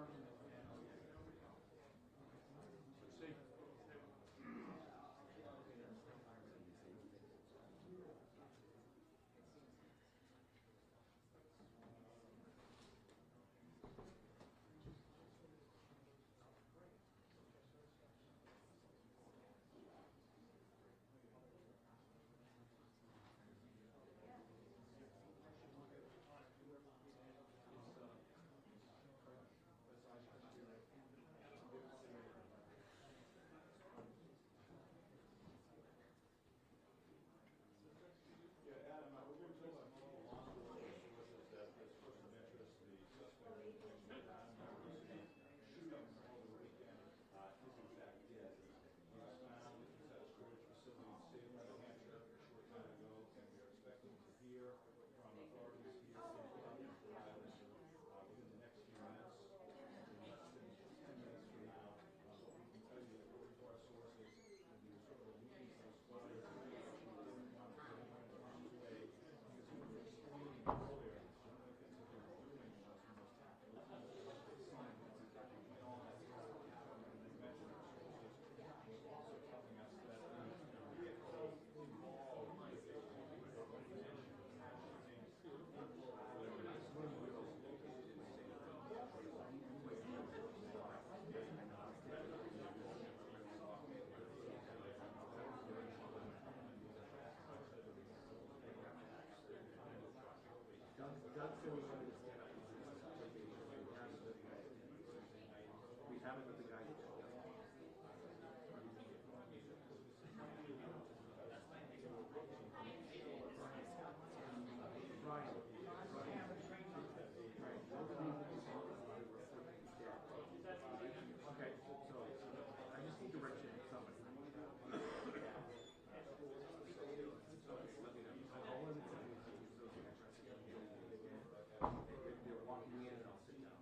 permanent. See? Salem, Hampshire, a short time ago, and we are expecting to hear from authorities here in Prosecution within the next few minutes, in less than 10 minutes from now. But we can tell you that according to our sources, when you sort of leave those flyers, you didn't want to get anyone in harm's way, because you were explaining earlier, one of the things that they were doing was the most tactical sign that we all have to and you mentioned our sources was also telling us that the vehicle involved with this organization was happening we haven't with the guy who told us. Right. Okay, so I just need direction from somebody. They're walking in and I'll sit down.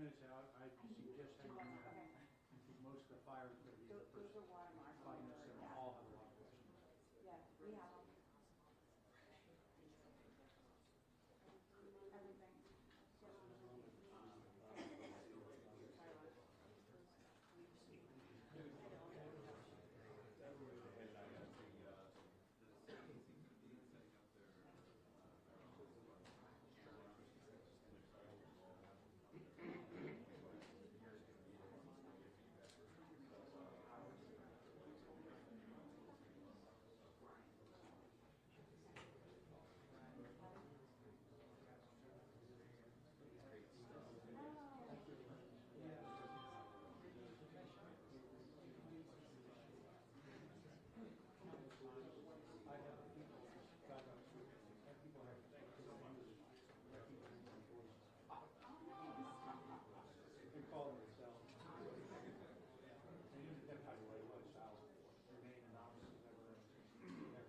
minutes out, I suggest hanging out. I think most of the fire is going to be the first 5 minutes, and all have a lot of questions. Yeah, we have them. Everything. They call it Salem. They didn't identify what it was, Salem. Their name and office was never. But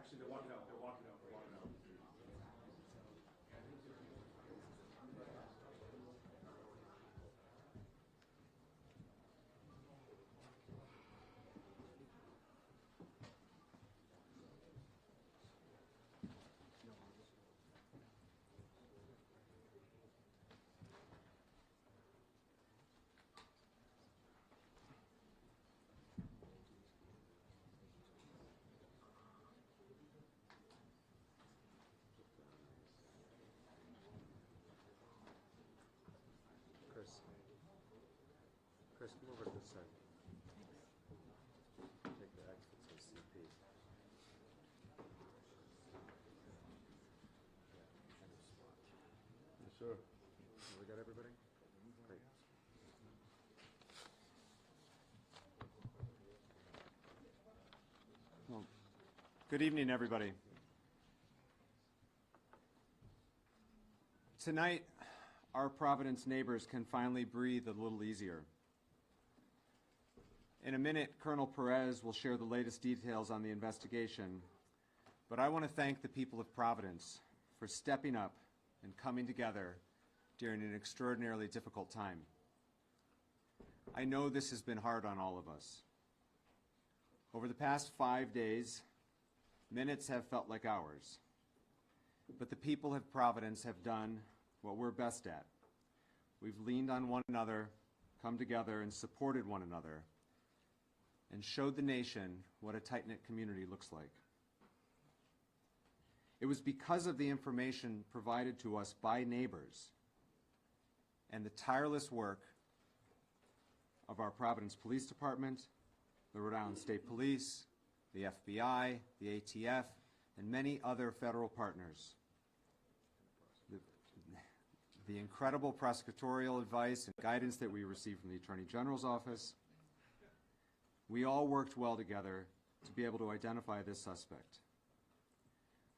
Actually, they're walking out. They're walking out. They're walking out. Chris, come over to this side. Take the X that says CP. Yes, sir. We got everybody? Good evening, everybody. Tonight, our Providence neighbors can finally breathe a little easier. In a minute, Colonel Perez will share the latest details on the investigation, but I want to thank the people of Providence for stepping up and coming together during an extraordinarily difficult time. I know this has been hard on all of us. Over the past 5 days, minutes have felt like hours, but the people of Providence have done what we're best at. We've leaned on one another, come together, and supported one another, and showed the nation what a tight-knit community looks like. It was because of the information provided to us by neighbors and the tireless work of our Providence Police Department, the Rhode Island State Police, the FBI, the ATF, and many other federal partners. The incredible prosecutorial advice and guidance that we received from the Attorney General's office. We all worked well together to be able to identify this suspect.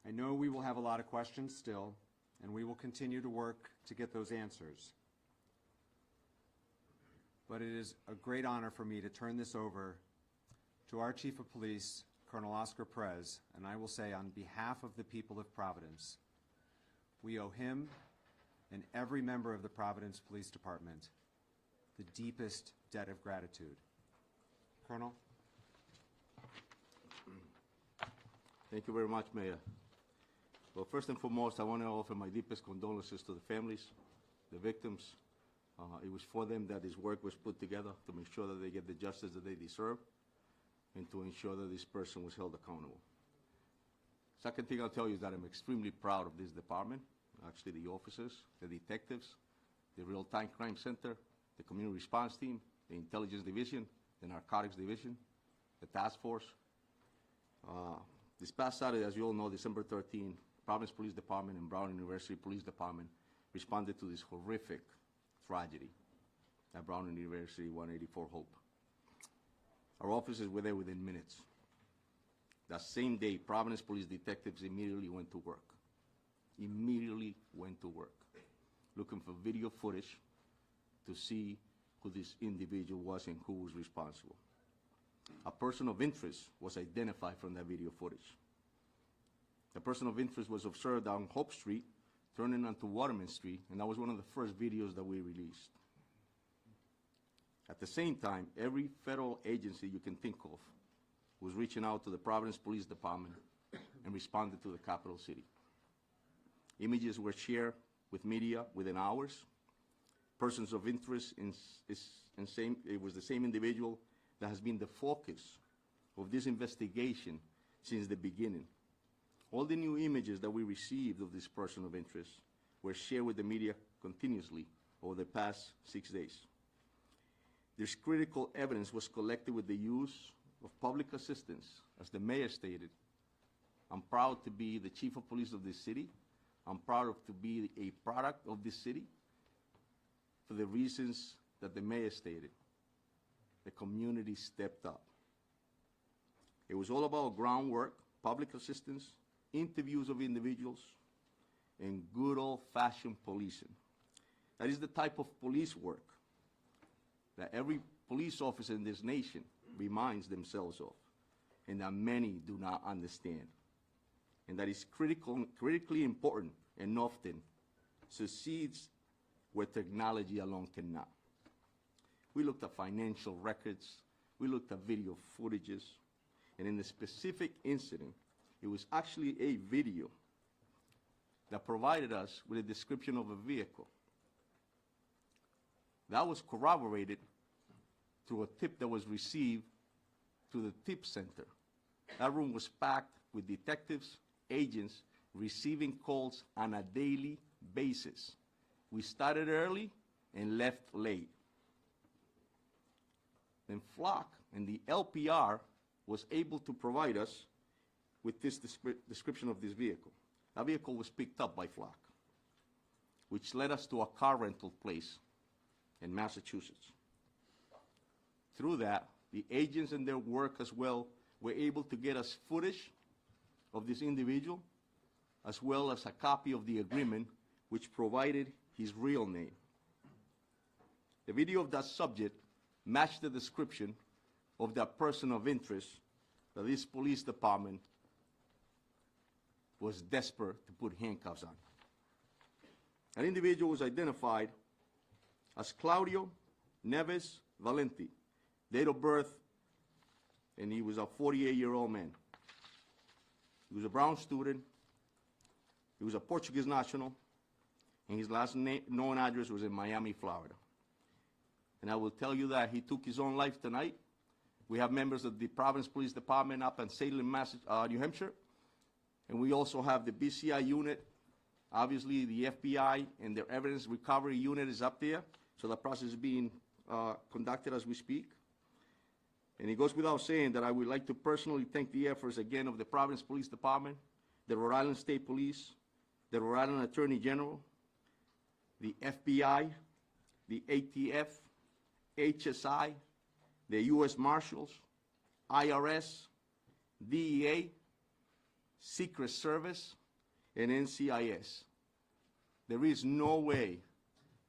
I know we will have a lot of questions still, and we will continue to work to get those answers. But it is a great honor for me to turn this over to our Chief of Police, Colonel Oscar Perez, and I will say on behalf of the people of Providence, we owe him and every member of the Providence Police Department the deepest debt of gratitude. Colonel? Thank you very much, Mayor. Well, first and foremost, I want to offer my deepest condolences to the families, the victims. It was for them that this work was put together to make sure that they get the justice that they deserve and to ensure that this person was held accountable. Second thing I'll tell you is that I'm extremely proud of this department, actually the officers, the detectives, the Real-Time Crime Center, the Community Response Team, the Intelligence Division, the Narcotics Division, the Task Force. This past Saturday, as you all know, December 13, Providence Police Department and Brown University Police Department responded to this horrific tragedy at Brown University 184 Hope. Our officers were there within minutes. That same day, Providence police detectives immediately went to work. Looking for video footage to see who this individual was and who was responsible. A person of interest was identified from that video footage. The person of interest was observed on Hope Street, turning onto Waterman Street, and that was one of the first videos that we released. At the same time, every federal agency you can think of was reaching out to the Providence Police Department and responded to the capital city. Images were shared with media within hours. Persons of interest it was the same individual that has been the focus of this investigation since the beginning. All the new images that we received of this person of interest were shared with the media continuously over the past 6 days. This critical evidence was collected with the use of public assistance. As the mayor stated, I'm proud to be the chief of police of this city. I'm proud to be a product of this city for the reasons that the mayor stated. The community stepped up. It was all about groundwork, public assistance, interviews of individuals, and good old-fashioned policing. That is the type of police work that every police officer in this nation reminds themselves of, and that many do not understand. And that is critically important and often succeeds where technology alone cannot. We looked at financial records, we looked at video footages, and in the specific incident, it was actually a video that provided us with a description of a vehicle. That was corroborated through a tip that was received to the tip center. That room was packed with detectives, agents, receiving calls on a daily basis. We started early and left late. Then Flock and the LPR was able to provide us with this description of this vehicle. That vehicle was picked up by Flock, which led us to a car rental place in Massachusetts. Through that, the agents and their work as well were able to get us footage of this individual, as well as a copy of the agreement which provided his real name. The video of that subject matched the description of that person of interest that this police department was desperate to put handcuffs on. That individual was identified as Claudio Neves Valenti, date of birth, and he was a 48-year-old man. He was a Brown student, he was a Portuguese national, and his last known address was in Miami, Florida. And I will tell you that he took his own life tonight. We have members of the Providence Police Department up in Salem, New Hampshire, and we also have the BCI unit. Obviously, the FBI and their evidence recovery unit is up there, so the process is being conducted as we speak. And it goes without saying that I would like to personally thank the efforts again of the Providence Police Department, the Rhode Island State Police, the Rhode Island Attorney General, the FBI, the ATF, HSI, the U.S. Marshals, IRS, DEA, Secret Service, and NCIS. There is no way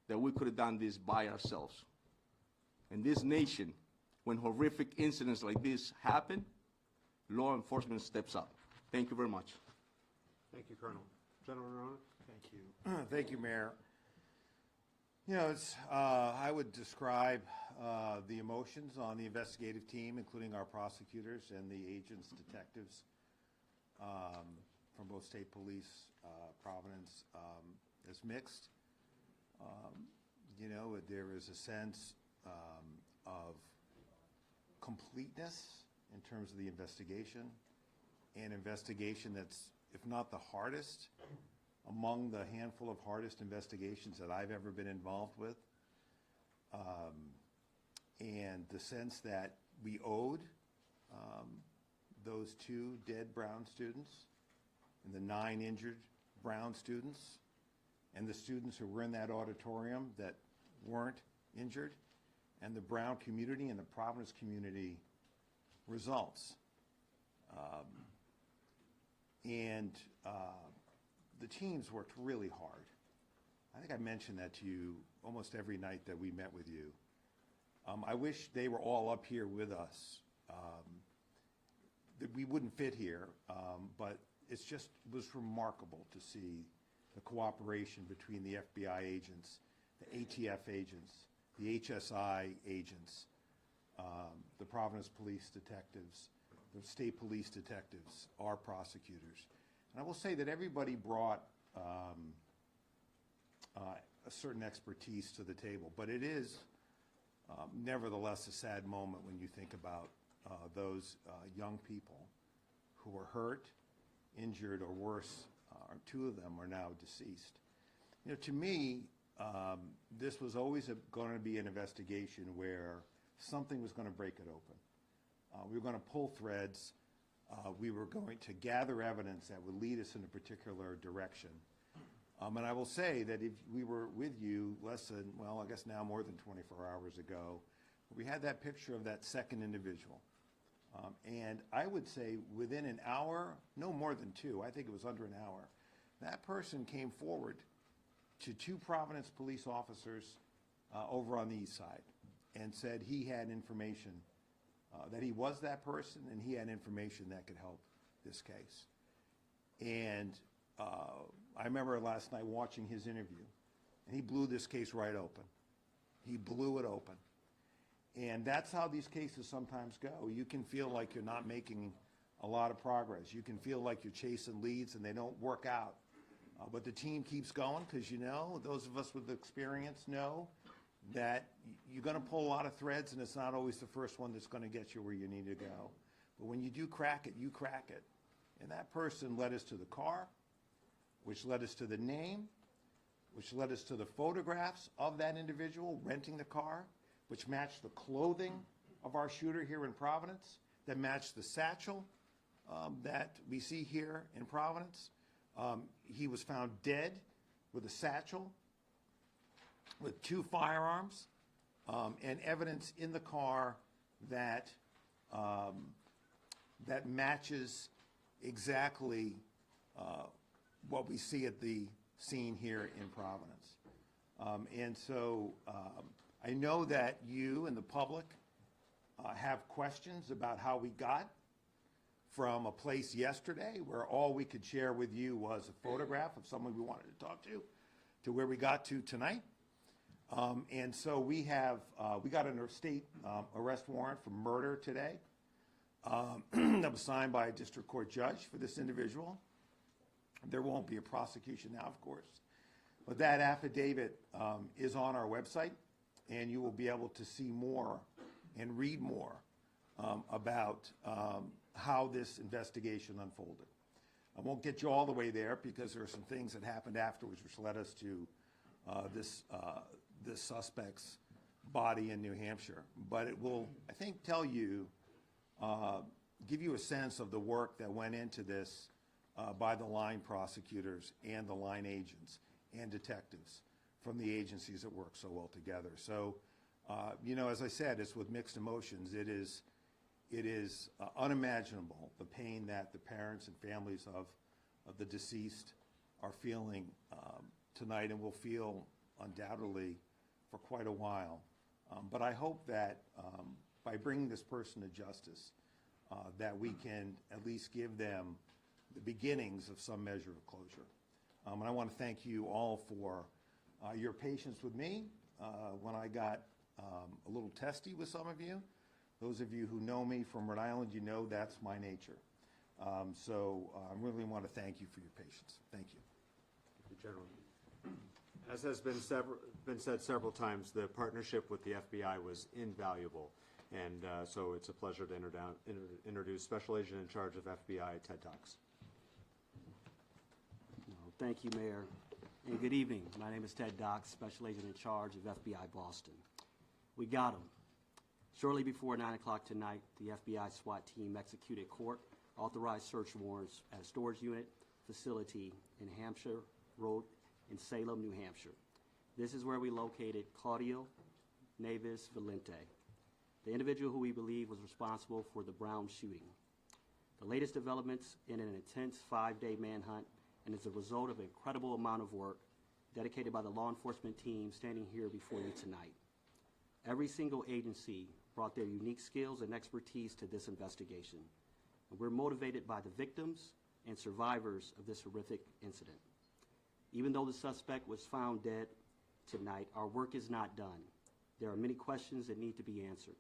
that we could have done this by ourselves. In this nation, when horrific incidents like this happen, law enforcement steps up. Thank you very much. Thank you, Colonel. General Arona? Thank you. Thank you, Mayor. You know, I would describe the emotions on the investigative team, including our prosecutors and the agents, detectives from both state police, Providence, as mixed. You know, there is a sense of completeness in terms of the investigation, an investigation that's, if not the hardest, among the handful of hardest investigations that I've ever been involved with. And the sense that we owed those 2 dead Brown students and the 9 injured Brown students and the students who were in that auditorium that weren't injured, and the Brown community and the Providence community results. The teams worked really hard. I think I mentioned that to you almost every night that we met with you. I wish they were all up here with us. That we wouldn't fit here, but it was remarkable to see the cooperation between the FBI agents, the ATF agents, the HSI agents, the Providence police detectives, the state police detectives, our prosecutors. And I will say that everybody brought a certain expertise to the table, but it is nevertheless a sad moment when you think about those young people who were hurt, injured, or worse, 2 of them are now deceased. You know, to me, this was always going to be an investigation where something was going to break it open. We were going to pull threads. We were going to gather evidence that would lead us in a particular direction. And I will say that if we were with you less than, well, I guess now more than 24 hours ago, we had that picture of that second individual. And I would say within an hour, no more than 2, I think it was under an hour, that person came forward to 2 Providence police officers over on the east side and said he had information, that he was that person and he had information that could help this case. And I remember last night watching his interview, and he blew this case right open. He blew it open. And that's how these cases sometimes go. You can feel like you're not making a lot of progress. You can feel like you're chasing leads and they don't work out. But the team keeps going because, you know, those of us with experience know that you're going to pull a lot of threads, and it's not always the first one that's going to get you where you need to go. But when you do crack it, you crack it. And that person led us to the car, which led us to the name, which led us to the photographs of that individual renting the car, which matched the clothing of our shooter here in Providence, that matched the satchel that we see here in Providence. He was found dead with a satchel, with 2 firearms, and evidence in the car that that matches exactly what we see at the scene here in Providence. And so I know that you and the public have questions about how we got from a place yesterday where all we could share with you was a photograph of someone we wanted to talk to where we got to tonight. And so we got a state arrest warrant for murder today that was signed by a district court judge for this individual. There won't be a prosecution now, of course, but that affidavit is on our website, and you will be able to see more and read more about how this investigation unfolded. I won't get you all the way there because there are some things that happened afterwards which led us to this suspect's body in New Hampshire. But it will, I think, tell you, give you a sense of the work that went into this by the line prosecutors and the line agents and detectives from the agencies that work so well together. So, you know, as I said, it's with mixed emotions. It is unimaginable, the pain that the parents and families of the deceased are feeling tonight and will feel undoubtedly for quite a while. But I hope that by bringing this person to justice, that we can at least give them the beginnings of some measure of closure. And I want to thank you all for your patience with me when I got a little testy with some of you. Those of you who know me from Rhode Island, you know that's my nature. So I really want to thank you for your patience. Thank you. Thank you, General. As has been said several times, the partnership with the FBI was invaluable. And so it's a pleasure to introduce Special Agent in Charge of FBI, Ted Dox. Thank you, Mayor, and good evening. My name is Ted Dox, Special Agent in Charge of FBI Boston. We got him. Shortly before 9 o'clock tonight, the FBI SWAT team executed court-authorized search warrants at a storage unit facility in Hampshire Road in Salem, New Hampshire. This is where we located Claudio Neves Valente, the individual who we believe was responsible for the Brown shooting. The latest developments in an intense 5-day manhunt, and as a result of an incredible amount of work dedicated by the law enforcement team standing here before you tonight. Every single agency brought their unique skills and expertise to this investigation, and we're motivated by the victims and survivors of this horrific incident. Even though the suspect was found dead tonight, our work is not done. There are many questions that need to be answered.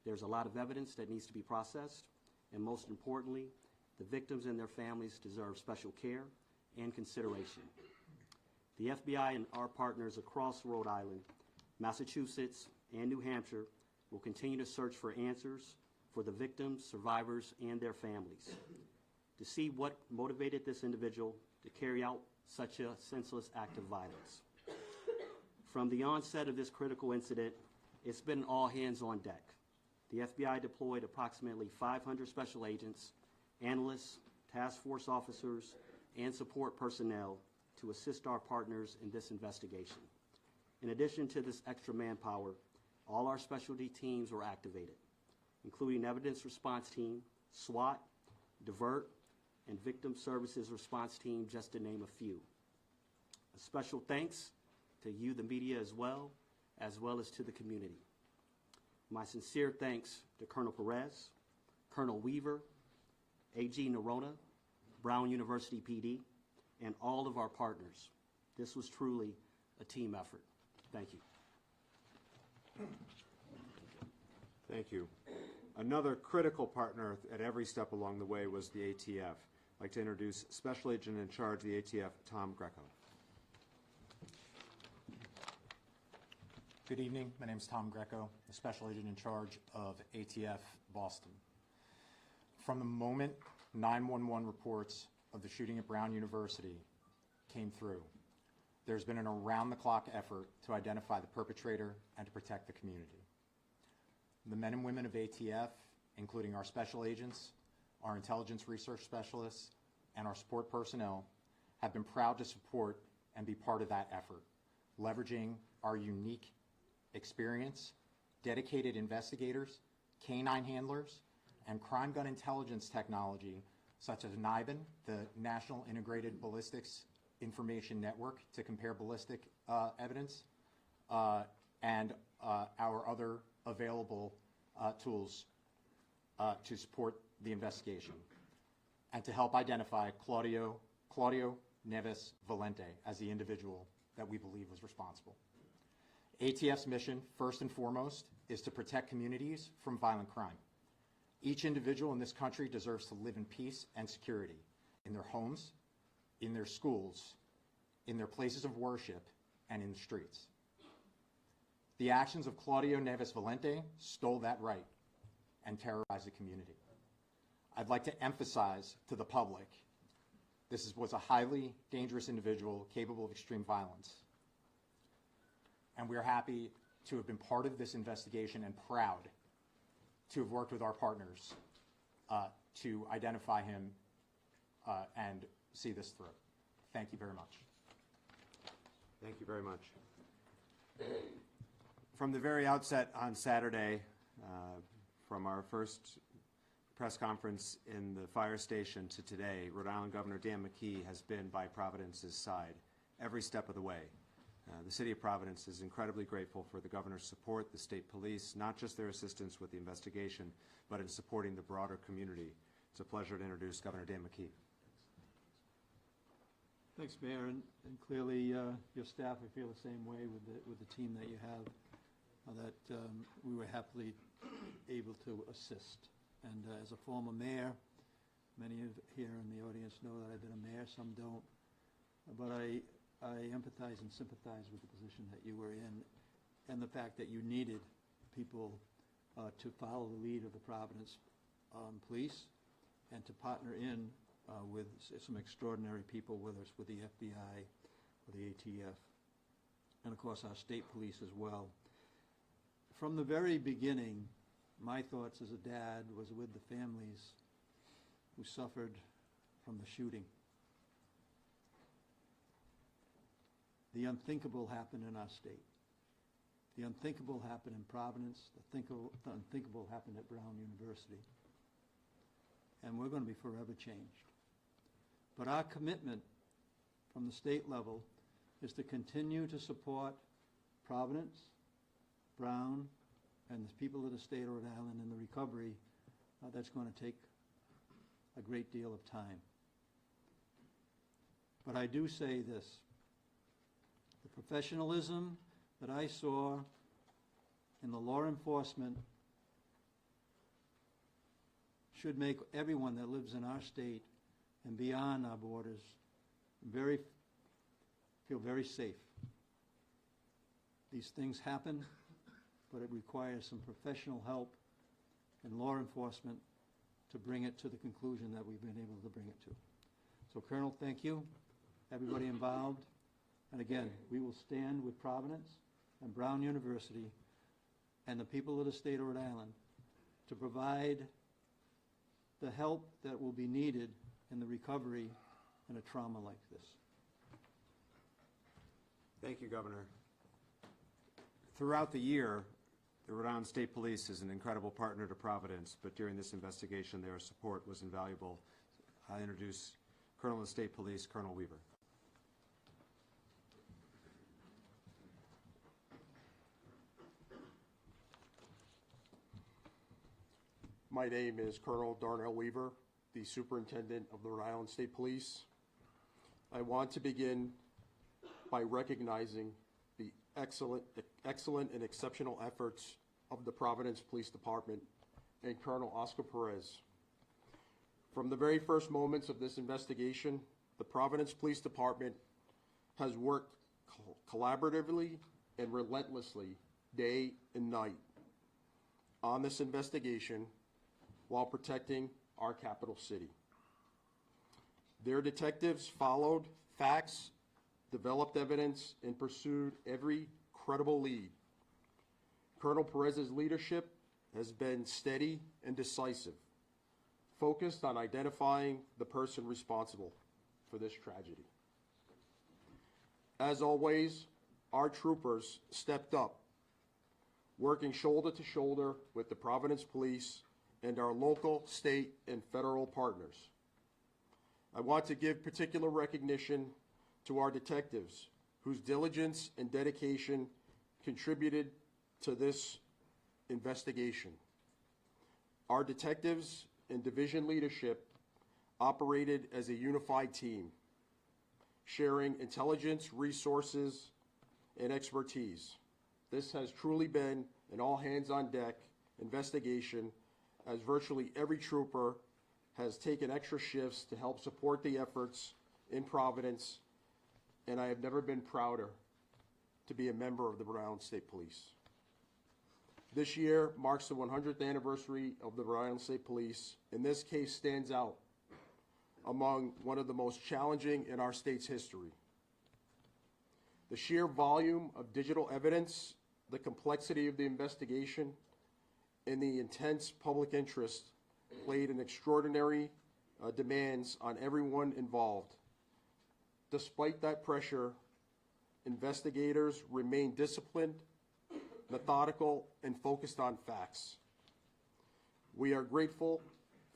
There's a lot of evidence that needs to be processed, and most importantly, the victims and their families deserve special care and consideration. The FBI and our partners across Rhode Island, Massachusetts, and New Hampshire will continue to search for answers for the victims, survivors, and their families, to see what motivated this individual to carry out such a senseless act of violence. From the onset of this critical incident, it's been all hands on deck. The FBI deployed approximately 500 special agents, analysts, task force officers, and support personnel to assist our partners in this investigation. In addition to this extra manpower, all our specialty teams were activated, including Evidence Response Team, SWAT, Divert, and Victim Services Response Team, just to name a few. A special thanks to you, the media, as well as to the community. My sincere thanks to Colonel Perez, Colonel Weaver, AG Nerona, Brown University PD, and all of our partners. This was truly a team effort. Thank you. Thank you. Another critical partner at every step along the way was the ATF. I'd like to introduce Special Agent in Charge of the ATF, Tom Greco. Good evening. My name is Tom Greco, the Special Agent in Charge of ATF Boston. From the moment 911 reports of the shooting at Brown University came through, there's been an around-the-clock effort to identify the perpetrator and to protect the community. The men and women of ATF, including our special agents, our intelligence research specialists, and our support personnel, have been proud to support and be part of that effort, leveraging our unique experience, dedicated investigators, canine handlers, and crime gun intelligence technology such as NIBIN, the National Integrated Ballistics Information Network, to compare ballistic evidence, and our other available tools to support the investigation, and to help identify Claudio Neves Valente as the individual that we believe was responsible. ATF's mission, first and foremost, is to protect communities from violent crime. Each individual in this country deserves to live in peace and security in their homes, in their schools, in their places of worship, and in the streets. The actions of Claudio Neves Valente stole that right and terrorized the community. I'd like to emphasize to the public, this was a highly dangerous individual capable of extreme violence. And we're happy to have been part of this investigation and proud to have worked with our partners to identify him and see this through. Thank you very much. Thank you very much. From the very outset on Saturday, from our first press conference in the fire station to today, Rhode Island Governor Dan McKee has been by Providence's side every step of the way. The City of Providence is incredibly grateful for the governor's support, the state police, not just their assistance with the investigation, but in supporting the broader community. It's a pleasure to introduce Governor Dan McKee. Thanks, Mayor, and clearly your staff, we feel the same way with the team that you have, that we were happily able to assist. And as a former mayor, many of here in the audience know that I've been a mayor, some don't, but I empathize and sympathize with the position that you were in and the fact that you needed people to follow the lead of the Providence police and to partner in with some extraordinary people, whether it's with the FBI or the ATF, and of course our state police as well. From the very beginning, my thoughts as a dad was with the families who suffered from the shooting. The unthinkable happened in our state. The unthinkable happened in Providence. The unthinkable happened at Brown University. And we're going to be forever changed. But our commitment from the state level is to continue to support Providence, Brown, and the people of the state of Rhode Island in the recovery. That's going to take a great deal of time. But I do say this. The professionalism that I saw in the law enforcement should make everyone that lives in our state and beyond our borders feel very safe. These things happen, but it requires some professional help in law enforcement to bring it to the conclusion that we've been able to bring it to. So, Colonel, thank you, everybody involved. And again, we will stand with Providence and Brown University and the people of the state of Rhode Island to provide the help that will be needed in the recovery in a trauma like this. Thank you, Governor. Throughout the year, the Rhode Island State Police is an incredible partner to Providence, but during this investigation, their support was invaluable. I introduce Colonel of the State Police, Colonel Weaver. My name is Colonel Darnell Weaver, the Superintendent of the Rhode Island State Police. I want to begin by recognizing the excellent and exceptional efforts of the Providence Police Department and Colonel Oscar Perez. From the very first moments of this investigation, the Providence Police Department has worked collaboratively and relentlessly day and night on this investigation while protecting our capital city. Their detectives followed facts, developed evidence, and pursued every credible lead. Colonel Perez's leadership has been steady and decisive, focused on identifying the person responsible for this tragedy. As always, our troopers stepped up, working shoulder to shoulder with the Providence Police and our local, state, and federal partners I want to give particular recognition to our detectives, whose diligence and dedication contributed to this investigation. Our detectives and division leadership operated as a unified team, sharing intelligence, resources, and expertise. This has truly been an all-hands-on-deck investigation, as virtually every trooper has taken extra shifts to help support the efforts in Providence, and I have never been prouder to be a member of the Rhode Island State Police. This year marks the 100th anniversary of the Rhode Island State Police, and this case stands out among one of the most challenging in our state's history. The sheer volume of digital evidence, the complexity of the investigation, and the intense public interest played an extraordinary demands on everyone involved. Despite that pressure, investigators remain disciplined, methodical, and focused on facts. We are grateful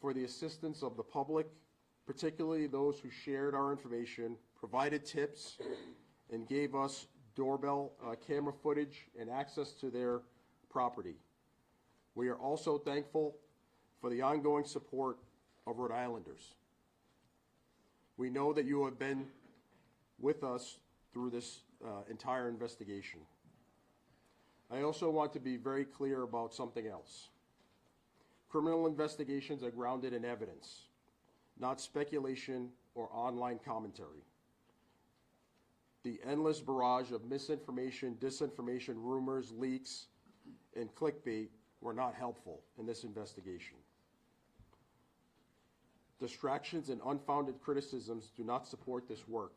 for the assistance of the public, particularly those who shared our information, provided tips, and gave us doorbell camera footage and access to their property. We are also thankful for the ongoing support of Rhode Islanders. We know that you have been with us through this entire investigation. I also want to be very clear about something else. Criminal investigations are grounded in evidence, not speculation or online commentary. The endless barrage of misinformation, disinformation, rumors, leaks, and clickbait were not helpful in this investigation. Distractions and unfounded criticisms do not support this work.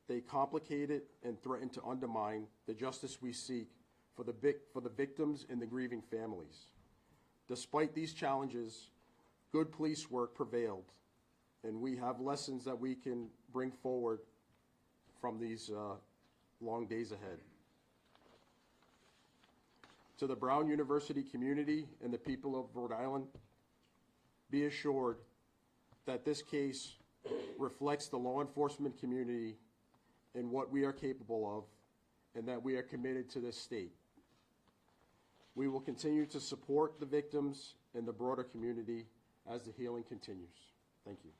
They complicate it and threaten to undermine the justice we seek for the victims and the grieving families. Despite these challenges, good police work prevailed, and we have lessons that we can bring forward from these long days ahead. To the Brown University community and the people of Rhode Island, be assured that this case reflects the law enforcement community and what we are capable of, and that we are committed to this state. We will continue to support the victims and the broader community as the healing continues. Thank you.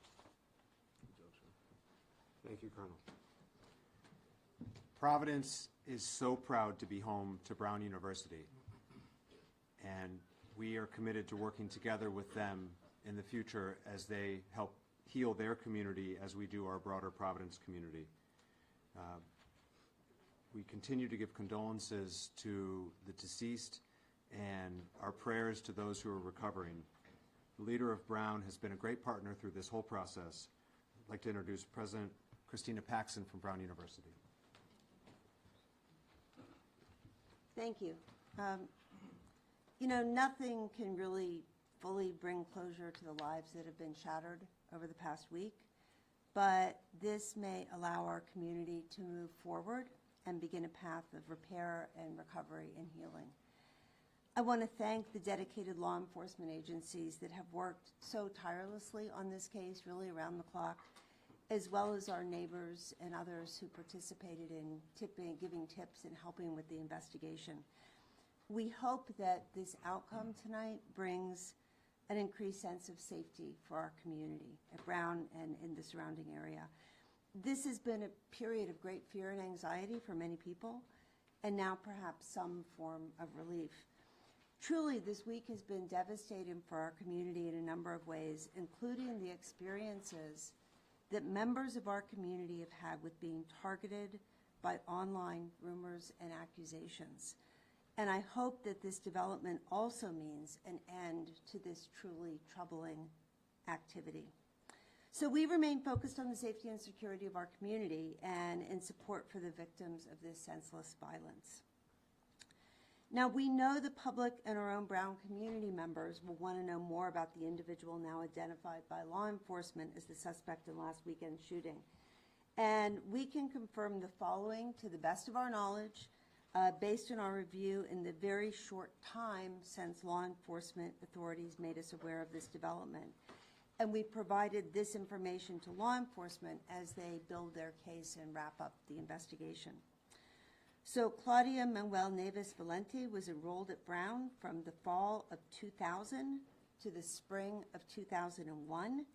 Thank you, Colonel. Providence is so proud to be home to Brown University, and we are committed to working together with them in the future as they help heal their community as we do our broader Providence community. We continue to give condolences to the deceased and our prayers to those who are recovering. The leader of Brown has been a great partner through this whole process. I'd like to introduce President Christina Paxson from Brown University. Thank you. You know, nothing can really fully bring closure to the lives that have been shattered over the past week, but this may allow our community to move forward and begin a path of repair and recovery and healing. I want to thank the dedicated law enforcement agencies that have worked so tirelessly on this case, really around the clock, as well as our neighbors and others who participated in giving tips and helping with the investigation. We hope that this outcome tonight brings an increased sense of safety for our community at Brown and in the surrounding area. This has been a period of great fear and anxiety for many people, and now perhaps some form of relief. Truly, this week has been devastating for our community in a number of ways, including the experiences that members of our community have had with being targeted by online rumors and accusations. And I hope that this development also means an end to this truly troubling activity. So we remain focused on the safety and security of our community and in support for the victims of this senseless violence. Now, we know the public and our own Brown community members will want to know more about the individual now identified by law enforcement as the suspect in last weekend's shooting. And we can confirm the following to the best of our knowledge, based on our review in the very short time since law enforcement authorities made us aware of this development. and we provided this information to law enforcement as they build their case and wrap up the investigation. So Claudia Manuel Neves Valente was enrolled at Brown from the fall of 2000 to the spring of 2001.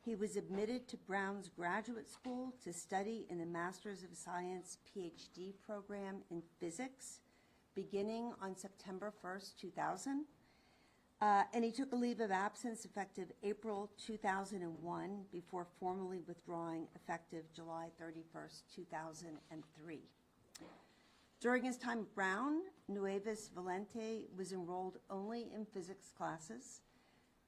He was admitted to Brown's graduate school to study in the Master's of Science PhD program in physics, beginning on September 1st, 2000. And he took a leave of absence effective April 2001 before formally withdrawing effective July 31st, 2003. During his time at Brown, Nueves Valente was enrolled only in physics classes.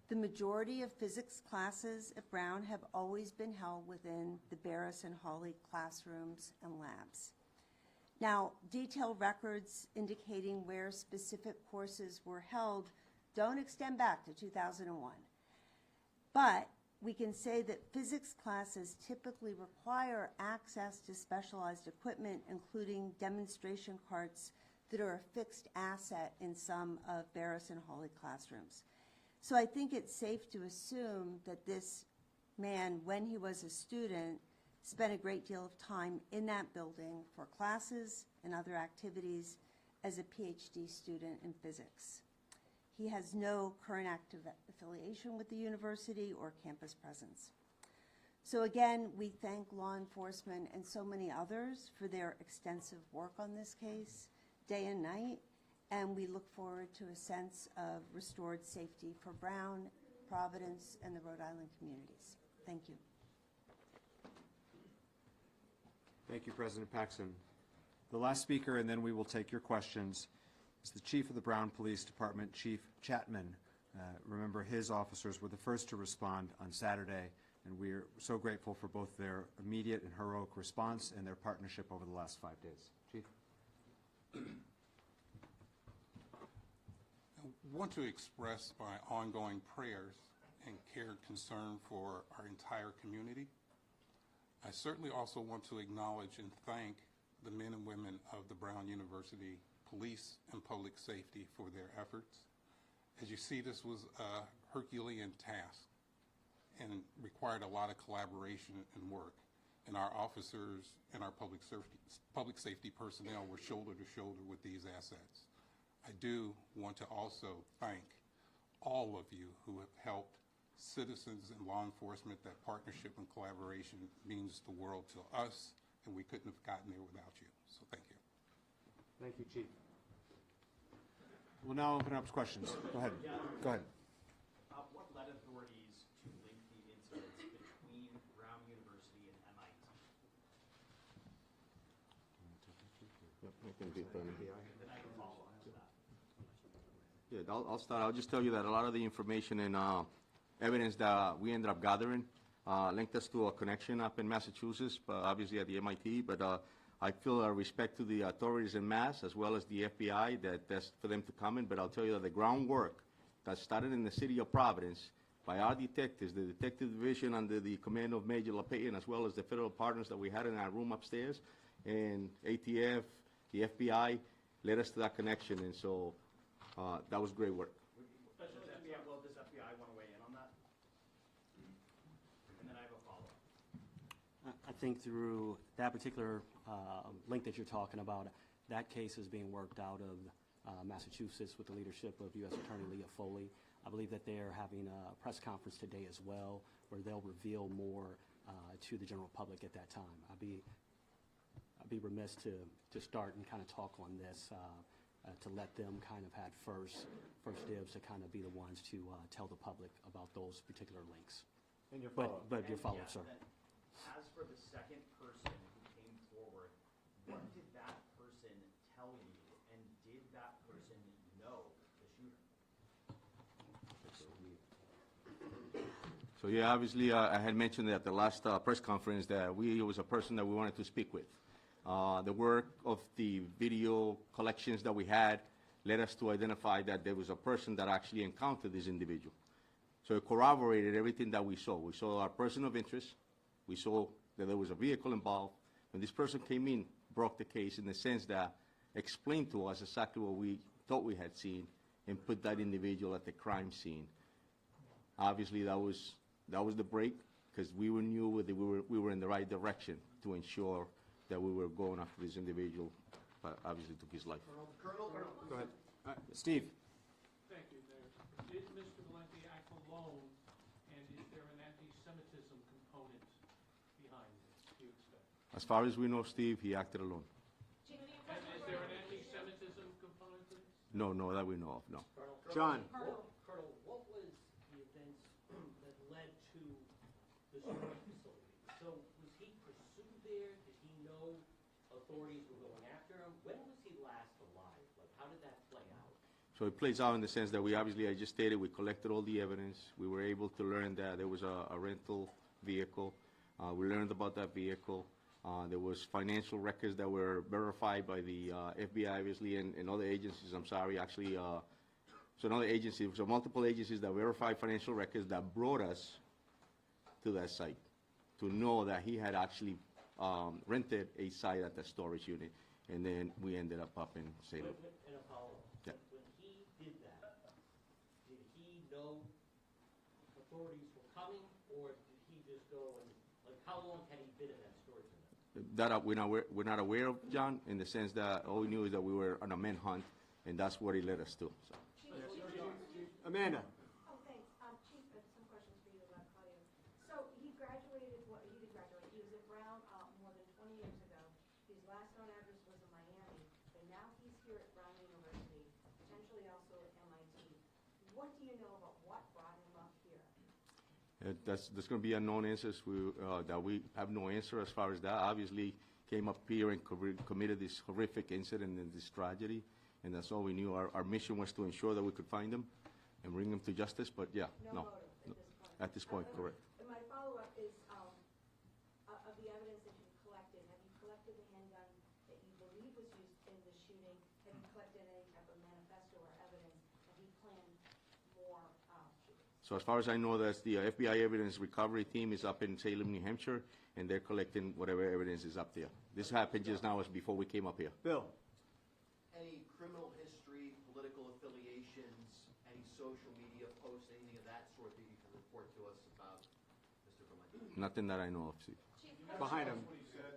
The majority of physics classes at Brown have always been held within the Barris and Hawley classrooms and labs. Now, detailed records indicating where specific courses were held don't extend back to 2001. But we can say that physics classes typically require access to specialized equipment, including demonstration carts that are a fixed asset in some of Barris and Hawley classrooms. So I think it's safe to assume that this man, when he was a student, spent a great deal of time in that building for classes and other activities as a PhD student in physics. He has no current active affiliation with the university or campus presence. So again, we thank law enforcement and so many others for their extensive work on this case, day and night, and we look forward to a sense of restored safety for Brown, Providence, and the Rhode Island communities. Thank you. Thank you, President Paxson. The last speaker, and then we will take your questions, is the Chief of the Brown Police Department, Chief Chapman. Remember, his officers were the first to respond on Saturday, and we are so grateful for both their immediate and heroic response and their partnership over the last 5 days. Chief? I want to express my ongoing prayers and care and concern for our entire community. I certainly also want to acknowledge and thank the men and women of the Brown University Police and Public Safety for their efforts. As you see, this was a Herculean task and required a lot of collaboration and work. And our officers and our public safety personnel were shoulder to shoulder with these assets. I do want to also thank all of you who have helped citizens and law enforcement. That partnership and collaboration means the world to us, and we couldn't have gotten there without you. So thank you. Thank you, Chief. We'll now open up to questions. Go ahead. Go ahead. What led authorities to link the incidents between Brown University and MIT? Yep, I can do that. Then I can follow up to that. Yeah, I'll start. I'll just tell you that a lot of the information and evidence that we ended up gathering linked us to a connection up in Massachusetts, but obviously at the MIT. But I feel a respect to the authorities in Mass as well as the FBI that's for them to come in. But I'll tell you that the groundwork that started in the city of Providence by our detectives, the detective division under the command of Major LaPayan, as well as the federal partners that we had in our room upstairs, and ATF, the FBI, led us to that connection. And so that was great work. Will this FBI want to weigh in on that? And then I have a follow-up. I think through that particular link that you're talking about, that case is being worked out of Massachusetts with the leadership of U.S. Attorney Leah Foley. I believe that they are having a press conference today as well, where they'll reveal more to the general public at that time. I'd be remiss to start and kind of talk on this, to let them kind of had first dibs to kind of be the ones to tell the public about those particular links. And your follow-up. But your follow-up, sir. As for the second person who came forward, what did that person tell you, and did that person know the shooter? So yeah, obviously I had mentioned at the last press conference that it was a person that we wanted to speak with. The work of the video collections that we had led us to identify that there was a person that actually encountered this individual. So it corroborated everything that we saw. We saw our person of interest. We saw that there was a vehicle involved. When this person came in, broke the case in the sense that explained to us exactly what we thought we had seen and put that individual at the crime scene. Obviously, that was that was the break, because we knew that we were in the right direction to ensure that we were going after this individual, but obviously took his life. Go ahead. Steve? Thank you, Mayor. Did Mr. Valenti act alone, and is there an anti-Semitism component behind this, do you expect? As far as we know, Steve, he acted alone. And is there an anti-Semitism component to this? No, that we know of, no. John? Colonel, what was the events that led to the storage facility? So was he pursued there? Did he know authorities were going after him? When was he last alive? Like, how did that play out? So it plays out in the sense that we obviously, I just stated, we collected all the evidence. We were able to learn that there was a rental vehicle. We learned about that vehicle. There was financial records that were verified by the FBI, obviously, and other agencies. I'm sorry, actually, so another agency, so multiple agencies that verified financial records that brought us to that site to know that he had actually rented a site at the storage unit, and then we ended up in Salem. In a follow-up. Yeah. When he did that, did he know authorities were coming, or did he just go and, like, how long had he been in that storage unit? That we're not aware of, John, in the sense that all we knew is that we were on a manhunt, and that's what he led us to. So. Amanda? Oh, thanks. Chief, some questions for you about Claudio. So he graduated, he did graduate. He was at Brown more than 20 years ago. His last known address was in Miami, but now he's here at Brown University, potentially also at MIT. What do you know about what brought him up here? There's going to be unknown answers that we have no answer as far as that. Obviously, came up here and committed this horrific incident and this tragedy, and that's all we knew. Our mission was to ensure that we could find him and bring him to justice, but yeah, no. Motive At this point, correct. And my follow-up is of the evidence that you've collected. Have you collected the handgun that you believe was used in the shooting? Have you collected any type of manifesto or evidence? Have you planned more shootings? So as far as I know, that's the FBI evidence recovery team is up in Salem, New Hampshire, and they're collecting whatever evidence is up there. This happened just now, as before we came up here. Bill? Any criminal history, political affiliations, any social media posts, anything of that sort that you can report to us about Mr. Valenti? Nothing that I know of, Steve. Behind him.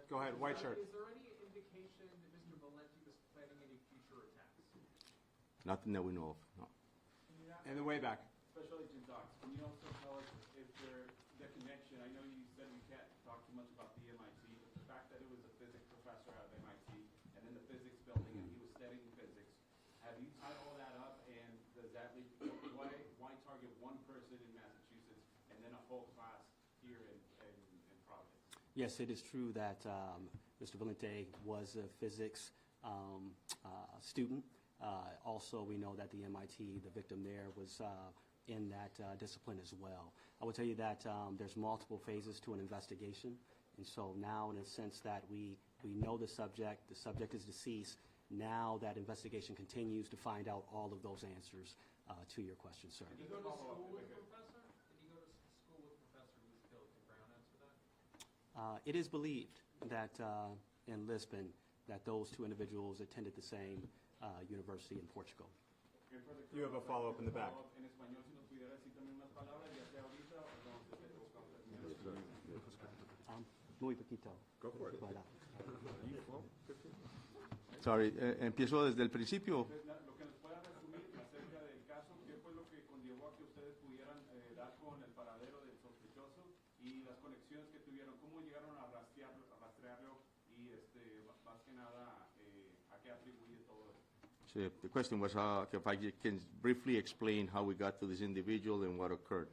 Go ahead, white shirt. Is there any indication that Mr. Valenti was planning any future attacks? Nothing that we know of, no. In the way back. Special Agent Docs, can you also tell us if the connection, I know you said we can't talk too much about the MIT, but the fact that it was a physics professor at MIT and in the physics building and he was studying physics, have you tied all that up, and does that lead, why target one person in Massachusetts and then a whole class here in Providence? Yes, it is true that Mr. Valenti was a physics student. Also, we know that the MIT, the victim there, was in that discipline as well. I will tell you that there's multiple phases to an investigation, and so now, in a sense that we know the subject is deceased. Now that investigation continues to find out all of those answers to your question, sir. Did he go to school with a professor? Did he go to school with a professor who was killed? Can Brown answer that? It is believed that in Lisbon that those two individuals attended the same university in Portugal. You have a follow-up in the back. Muy poquito. Go for it. Sorry, empiezo desde el principio. Lo que nos pueda resumir acerca del caso, ¿qué fue lo que conllevó a que ustedes pudieran dar con el paradero del sospechoso y las conexiones que tuvieron? ¿Cómo llegaron a rastrearlo y más que nada a qué atribuye todo esto? So the question was if I can briefly explain how we got to this individual and what occurred.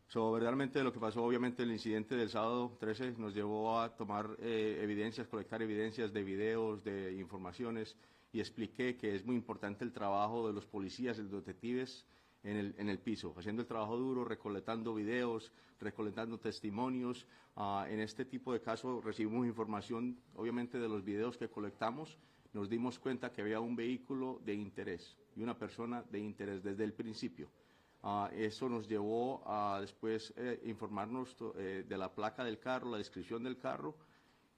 So, verdaderamente lo que pasó, obviamente el incidente del sábado 13 nos llevó a tomar evidencias, colectar evidencias de videos, de informaciones, y expliqué que es muy importante el trabajo de los policías y los detectives en el piso, haciendo el trabajo duro, recolectando videos, recolectando testimonios. En este tipo de casos recibimos información, obviamente, de los videos que colectamos. Nos dimos cuenta que había un vehículo de interés y una persona de interés desde el principio. Eso nos llevó a después informarnos de la placa del carro, la descripción del carro,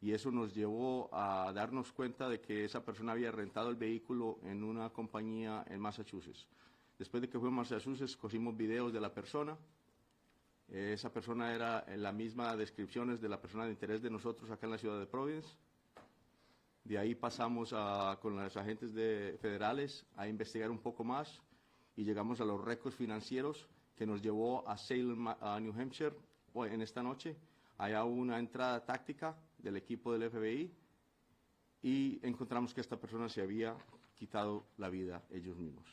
y eso nos llevó a darnos cuenta de que esa persona había rentado el vehículo en una compañía en Massachusetts. Después de que fuimos a Massachusetts, cogimos videos de la persona, Esa persona era en la misma descripciones de la persona de interés de nosotros acá en la ciudad de Providence. De ahí pasamos con los agentes federales a investigar un poco más y llegamos a los récords financieros que nos llevó a Salem, New Hampshire, en esta noche. Allá hubo una entrada táctica del equipo del FBI y encontramos que esta persona se había quitado la vida ellos mismos.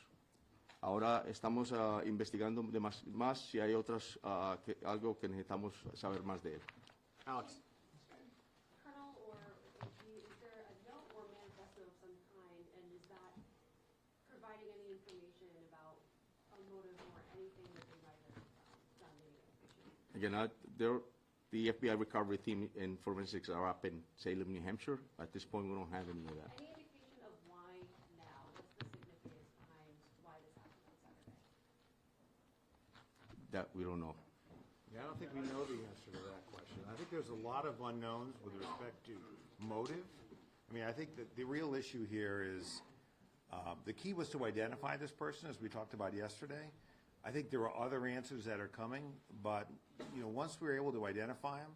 Ahora estamos investigando más si hay algo que necesitamos saber más de él. Alex. Colonel, or is there a note or manifesto of some kind, and is that providing any information about a motive or anything that they might have done in the investigation? Again, the FBI recovery team and forensics are up in Salem, New Hampshire. At this point, we don't have any of that. Any indication of why now? What's the significance behind why this happened on Saturday? That we don't know. Yeah, I don't think we know the answer to that question. I think there's a lot of unknowns with respect to motive. I mean, I think that the real issue here is the key was to identify this person, as we talked about yesterday. I think there are other answers that are coming, but once we were able to identify him,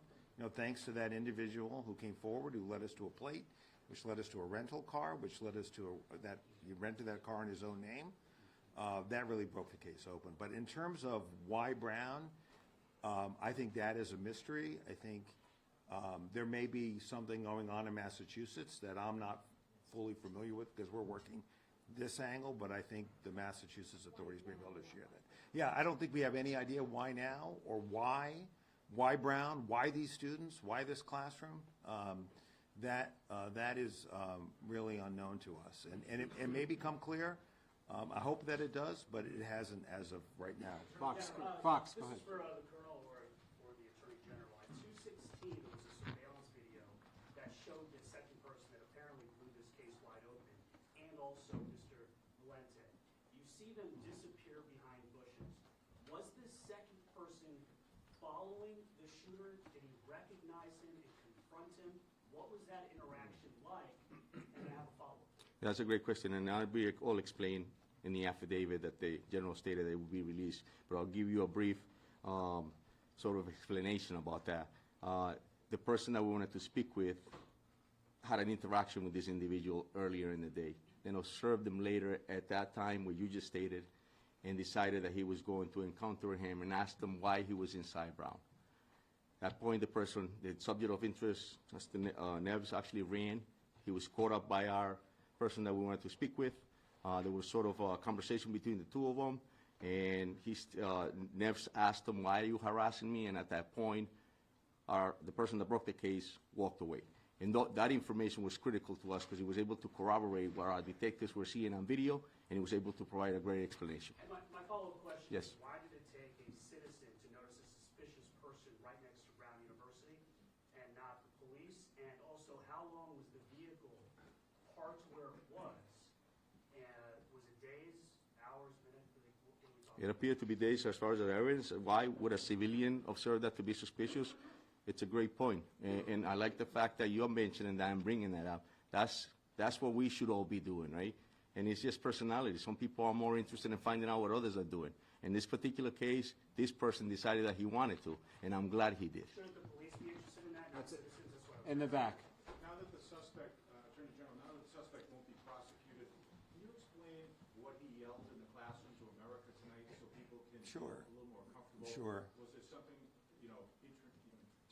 thanks to that individual who came forward, who led us to a plate, which led us to a rental car, which led us to that he rented that car in his own name, that really broke the case open. But in terms of why Brown, I think that is a mystery. I think there may be something going on in Massachusetts that I'm not fully familiar with because we're working this angle, but I think the Massachusetts authorities may be able to share that. Yeah, I don't think we have any idea why now or why Brown, why these students, why this classroom. That is really unknown to us, and it may become clear. I hope that it does, but it hasn't as of right now. Fox, Yeah, Fox, go this ahead. is for the Colonel or the Attorney General. At 2:16, there was a surveillance video that showed the second person that apparently blew this case wide open, and also Mr. Valente. You see them disappear behind bushes. Was this second person following the shooter? Did he recognize him and confront him? What was that interaction like? And I have a follow-up. That's a great question, and I'll be all explained in the affidavit that the general stated they will be released. But I'll give you a brief sort of explanation about that. The person that we wanted to speak with had an interaction with this individual earlier in the day, then observed him later at that time, what you just stated, and decided that he was going to encounter him and asked him why he was inside Brown. At that point, the subject of interest, Mr. Neves, actually ran. He was caught up by our person that we wanted to speak with. There was sort of a conversation between the two of them, and Neves asked him, "Why are you harassing me?" And at that point, the person that broke the case walked away. And that information was critical to us because he was able to corroborate what our detectives were seeing on video, and he was able to provide a great explanation. And my follow-up question Yes. is, why did it take a citizen to notice a suspicious person right next to Brown University and not the police? And also, how long was the vehicle parked where it was? And was it days, hours, minutes? It appeared to be days as far as the evidence. Why would a civilian observe that to be suspicious? It's a great point. And I like the fact that you're mentioning that and bringing that up. That's what we should all be doing, right? And it's just personality. Some people are more interested in finding out what others are doing. In this particular case, this person decided that he wanted to, and I'm glad he did. Shouldn't the police be interested in that? That's it. Citizens, that's what I was In the back. Now that the suspect, Attorney General, now that the suspect won't be prosecuted, can you explain what he yelled in the classroom to America tonight so people can Sure. feel a little more comfortable? Sure. Was it something,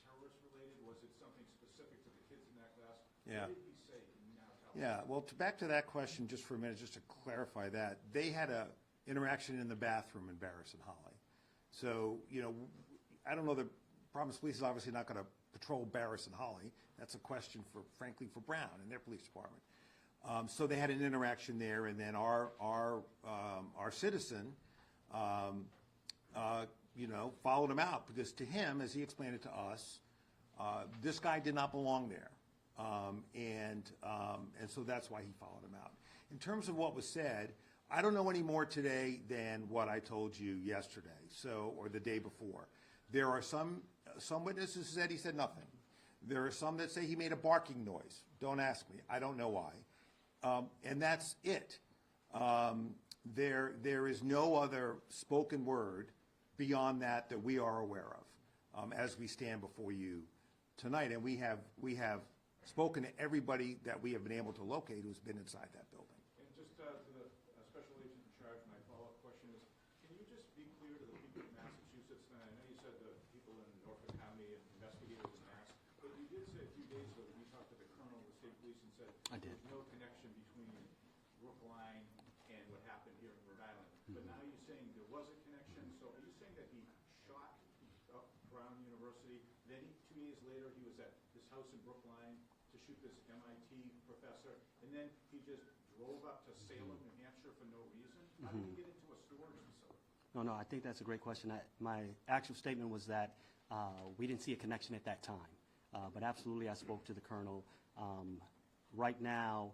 terrorist related? Was it something specific to the kids in that class? Yeah. What did he say? Can you now tell us? Yeah, well, back to that question just for a minute, just to clarify that. They had a interaction in the bathroom in Barris and Holly. So, I don't know, the Providence Police is obviously not going to patrol Barris and Holly. That's a question frankly, for Brown and their police department. So they had an interaction there, and then our citizen, followed him out because to him, as he explained it to us, this guy did not belong there. And so that's why he followed him out. In terms of what was said, I don't know any more today than what I told you yesterday, or the day before. There are some witnesses who said he said nothing. There are some that say he made a barking noise. Don't ask me. I don't know why. And that's it. There is no other spoken word beyond that we are aware of as we stand before you tonight. And we have spoken to everybody that we have been able to locate who's been inside that building. And just to the special agent in charge, my follow-up question is, can you just be clear to the people in Massachusetts, and I know you said the people in Norfolk County and investigators in Mass, but you did say a few days ago that you talked to the colonel of the state police and said I did. there's no connection between Brookline and what happened here in Rhode Island. But now you're saying there was a connection, so are you saying that he shot up Brown University, then 2 days later he was at this house in Brookline to shoot this MIT professor, and then he just drove up to Salem, New Hampshire for no reason? How did he get into a storage facility? No, I think that's a great question. My actual statement was that we didn't see a connection at that time. But absolutely, I spoke to the colonel. Right now,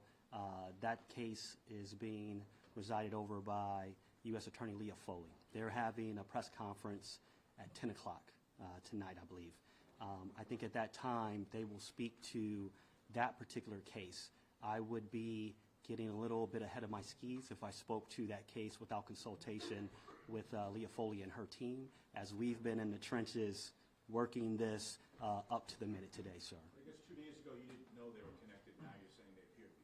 that case is being presided over by U.S. Attorney Leah Foley. They're having a press conference at 10 o'clock tonight, I believe. I think at that time, they will speak to that particular case. I would be getting a little bit ahead of my skis if I spoke to that case without consultation with Leah Foley and her team, as we've been in the trenches working this up to the minute today, sir. I guess 2 days ago you didn't know they were connected, now you're saying they appear to be.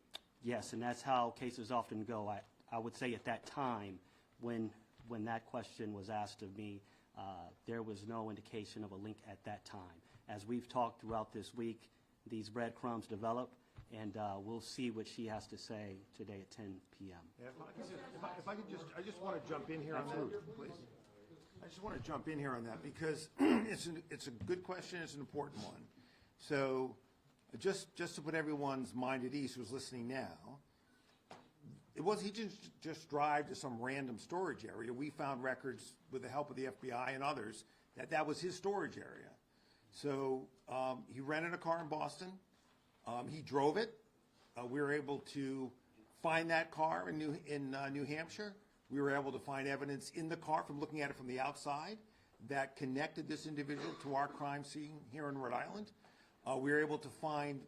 Yes, and that's how cases often go. I would say at that time, when that question was asked of me, there was no indication of a link at that time. As we've talked throughout this week, these breadcrumbs develop, and we'll see what she has to say today at 10 p.m. Yeah, if I could just, I just want to jump in here on that, please. I just want to jump in here on that because it's a good question, it's an important one. So just to put everyone's mind at ease who's listening now, he didn't just drive to some random storage area. We found records with the help of the FBI and others that was his storage area. So he rented a car in Boston. He drove it. We were able to find that car in New Hampshire. We were able to find evidence in the car from looking at it from the outside that connected this individual to our crime scene here in Rhode Island. We were able to find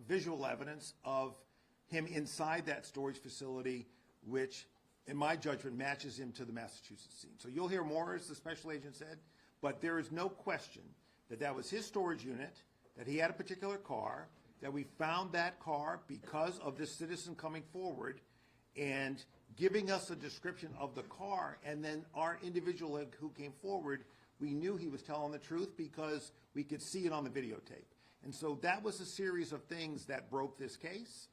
visual evidence of him inside that storage facility, which, in my judgment, matches him to the Massachusetts scene. So you'll hear more, as the special agent said, but there is no question that was his storage unit, that he had a particular car, that we found that car because of this citizen coming forward and giving us a description of the car, and then our individual who came forward, we knew he was telling the truth because we could see it on the videotape. And so that was a series of things that broke this case,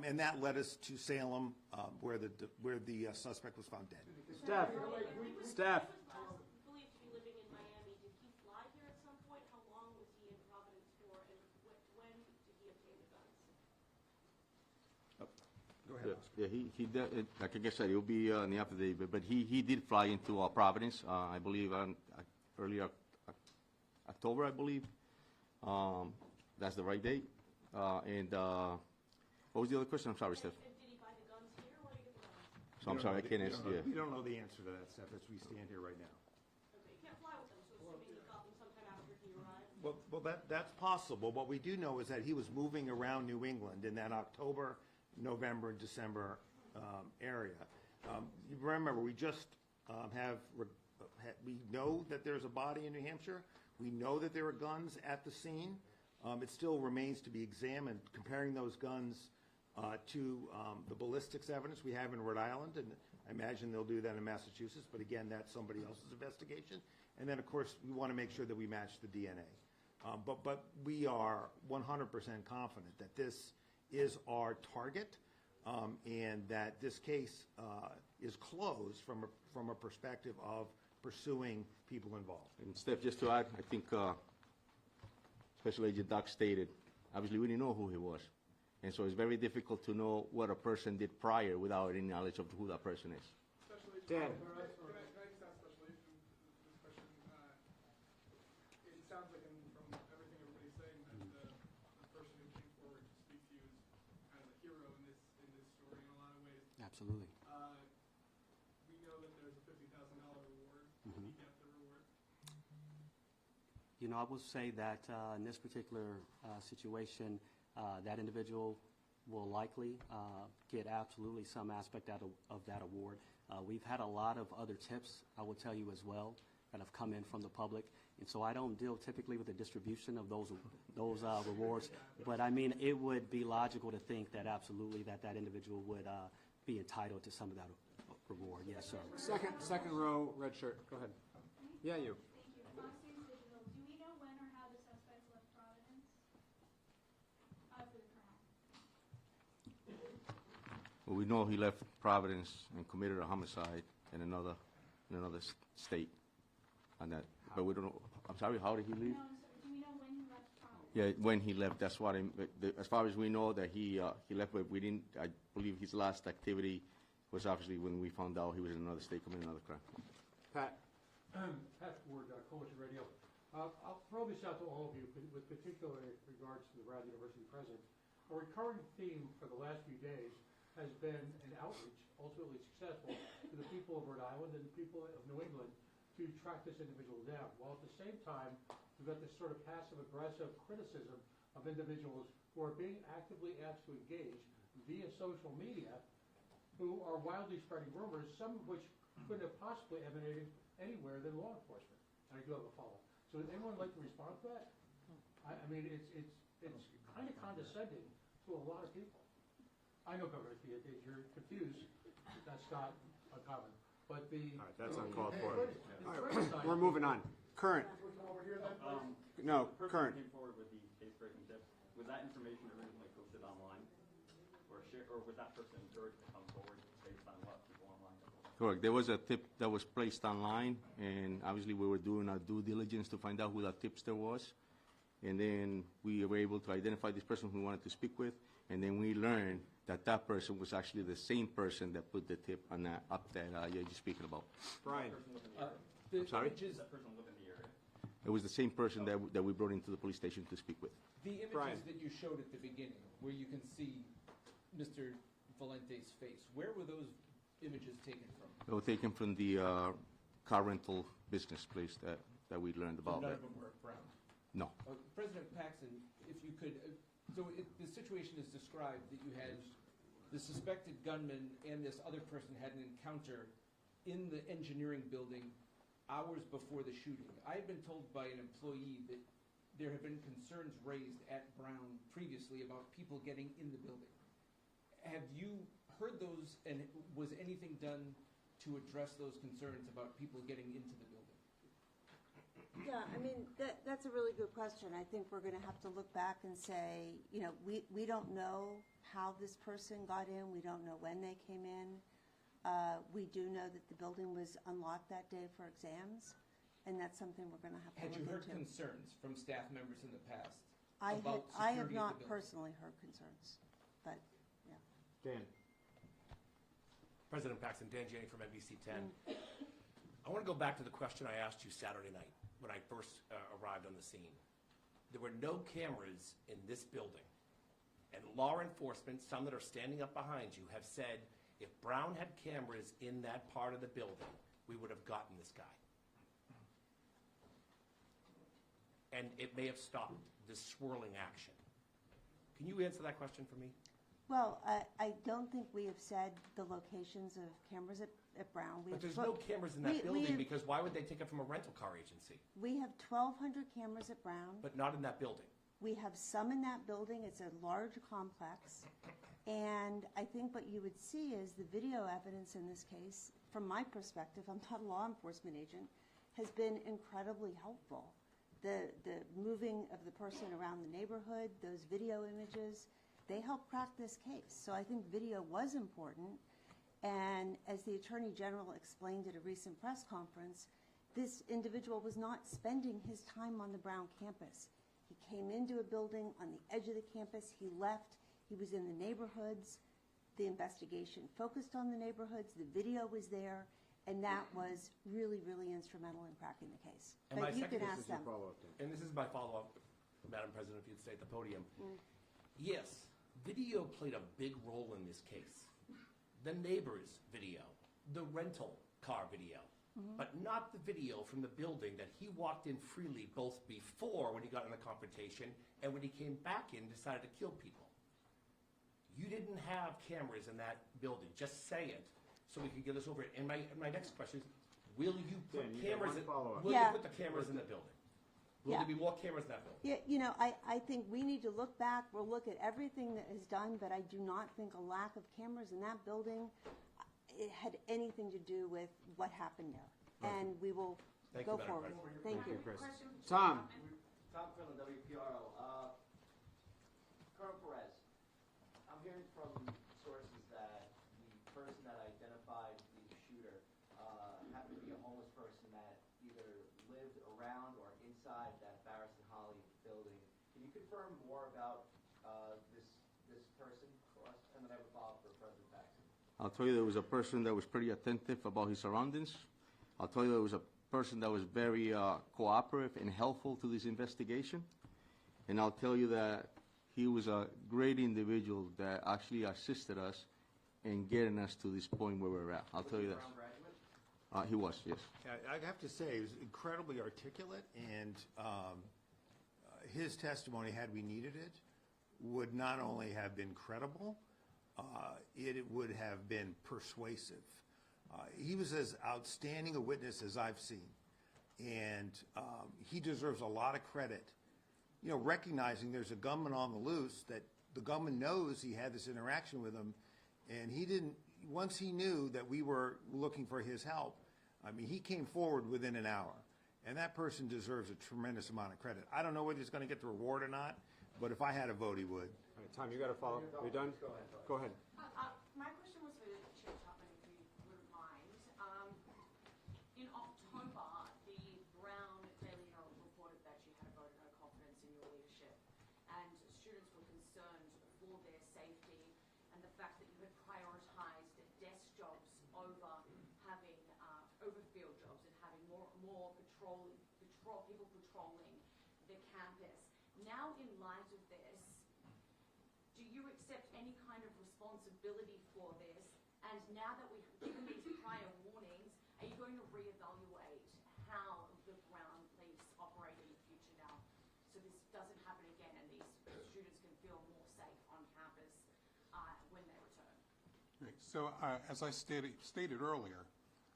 and that led us to Salem, where the suspect was found dead. Steph. Believed to be living in Miami. Did he fly here at some point? How long was he in Providence for, and when did he obtain the guns? Go ahead. Yeah, he did, like I said, it'll be in the affidavit, but he did fly into Providence, I believe, early October, I believe. That's the right date. And what was the other question? I'm sorry, Steph. Did he buy the guns here, or did he get the guns? So I'm sorry, I can't answer. We don't know the answer to that, Steph, as we stand here right now. Okay, he can't fly with them, so assuming he got them sometime after he arrived? Well, that's possible. What we do know is that he was moving around New England in that October, November, and December area. You remember, we just we know that there's a body in New Hampshire. We know that there are guns at the scene. It still remains to be examined, comparing those guns to the ballistics evidence we have in Rhode Island, and I imagine they'll do that in Massachusetts, but again, that's somebody else's investigation. And then, of course, we want to make sure that we match the DNA. But we are 100% confident that this is our target, and that this case is closed from a perspective of pursuing people involved. And Steph, just to add, I think Special Agent Doc stated, obviously we didn't know who he was. And so it's very difficult to know what a person did prior without any knowledge of who that person is. Dan. Can I just ask Special Agent this question? It sounds like from everything everybody's saying that the person who came forward to speak to you is kind of a hero in this story in a lot of ways. Absolutely. We know that there's a $50,000 reward. Did he get the reward? You know, I will say that in this particular situation, that individual will likely get absolutely some aspect out of that award. We've had a lot of other tips, I will tell you as well, that have come in from the public. And so I don't deal typically with the distribution of those rewards. But I mean, it would be logical to think that absolutely that individual would be entitled to some of that reward. Yes, sir. Second row, red shirt. Go ahead. Yeah, you. Thank you. Fox News Digital, do we know when or how the suspects left Providence? For the colonel. Well, we know he left Providence and committed a homicide in another state. And that, but we don't know. I'm sorry. How did he leave? No, do we know when he left Providence? Yeah, when he left. That's what as far as we know that he left, but we didn't. I believe his last activity was obviously when we found out he was in another state committing another crime. Pat. Pat Ward, Coalition Radio. I'll throw this out to all of you with particular regards to the Brown University president. A recurring theme for the last few days has been an outreach, ultimately successful, to the people of Rhode Island and the people of New England to track this individual down. While at the same time, we've got this sort of passive-aggressive criticism of individuals who are being actively asked to engage via social media, who are wildly spreading rumors, some of which couldn't have possibly emanated anywhere than law enforcement. And I do have a follow-up. So would anyone like to respond to that? I mean, it's kind of condescending to a lot of people. I know, Governor, if you're confused, that's not uncommon. But All right, that's uncalled for. All right, we're moving on. Current. No, current. Came forward with the case-breaking tip. Was that information originally posted online, or was that person encouraged to come forward based on what people online? Correct. There was a tip that was placed online, and obviously we were doing our due diligence to find out who that tipster was. And then we were able to identify this person who we wanted to speak with, and then we learned that person was actually the same person that put the tip on that up that you're just speaking about. Brian. I'm sorry? Does that person live in the area? It was the same person that we brought into the police station to speak with. The images Brian. that you showed at the beginning, where you can see Mr. Valente's face, where were those images taken from? They were taken from the car rental business place that we learned about. So none of them were at Brown? No. President Paxson, if you could, the situation is described that you had the suspected gunman and this other person had an encounter in the engineering building hours before the shooting. I had been told by an employee that there had been concerns raised at Brown previously about people getting in the building. Have you heard those, and was anything done to address those concerns about people getting into the building? Yeah, I mean, that's a really good question. I think we're going to have to look back and say, you know, we don't know how this person got in. We don't know when they came in. We do know that the building was unlocked that day for exams, and that's something we're going to have to look into. Had you heard concerns from staff members in the past I about have security not at the building? personally heard concerns, but, yeah. Dan. President Paxson, Dan Janney from NBC 10. I want to go back to the question I asked you Saturday night when I first arrived on the scene. There were no cameras in this building. And law enforcement, some that are standing up behind you, have said if Brown had cameras in that part of the building, we would have gotten this guy. And it may have stopped this swirling action. Can you answer that question for me? Well, I don't think we have said the locations of cameras at Brown. But there's no cameras in that building because why would they take it from a rental car agency? We have 1,200 cameras at Brown. But not in that building. We have some in that building. It's a large complex. And I think what you would see is the video evidence in this case, from my perspective, I'm not a law enforcement agent, has been incredibly helpful. The moving of the person around the neighborhood, those video images, they help crack this case. So I think video was important. And as the Attorney General explained at a recent press conference, this individual was not spending his time on the Brown campus. He came into a building on the edge of the campus. He left. He was in the neighborhoods. The investigation focused on the neighborhoods. The video was there. And that was really, really instrumental in cracking the case. And but you can this ask them. And this is my follow-up, Madam President, if you'd stay at the podium. Yes, video played a big role in this case. The neighbor's video, the rental car video, but not the video from the building that he walked in freely both before when he got in the confrontation and when he came back in and decided to kill people. you didn't have cameras in that building. Just say it, so we can get this over it. And my next question is, will you put Dan, you got cameras one in, follow-up. will Yeah. you put the cameras in the building? Will Yeah. there be more cameras in that building? Yeah, you know, I think we need to look back, we'll look at everything that is done, but I do not think a lack of cameras in that building, it had anything to do with what happened there. And we will Thank go you, Madam forward. President. Thank you. Chris. Tom. Tom Quinlan, WPRO. Colonel Perez, I'm hearing from sources that the person that identified the shooter happened to be a homeless person that either lived around or inside that Barris and Holly building. Can you confirm more about this person for us? And then I have a follow-up for President Paxton. I'll tell you there was a person that was pretty attentive about his surroundings. I'll tell you there was a person that was very cooperative and helpful to this investigation. And I'll tell you that he was a great individual that actually assisted us in getting us to this point where we're at. I'll tell you that. He was, yes. I have to say, he was incredibly articulate, and his testimony, had we needed it, would not only have been credible, it would have been persuasive. He was as outstanding a witness as I've seen, and he deserves a lot of credit. You know, recognizing there's a gunman on the loose, that the gunman knows he had this interaction with him, and he didn't, once he knew that we were looking for his help, I mean, he came forward within an hour, and that person deserves a tremendous amount of credit. I don't know whether he's going to get the reward or not, but if I had a vote, he would. All right, Tom, you got to follow. Are you done? Go ahead. My question was for Chair Chapman, if you wouldn't mind. In October, the Brown Daily Herald reported that you had a vote of no confidence in your leadership, and students were concerned for their safety and the fact that you had prioritized desk jobs over having over field jobs and having more people patrolling the campus. Now, in light of this, do you accept any kind of responsibility for this? And now that we've given these prior warnings, are you going to reevaluate how the Brown Police operate in the future now, so this doesn't happen again and these students can feel more safe on campus when they return? Great. So as I stated earlier,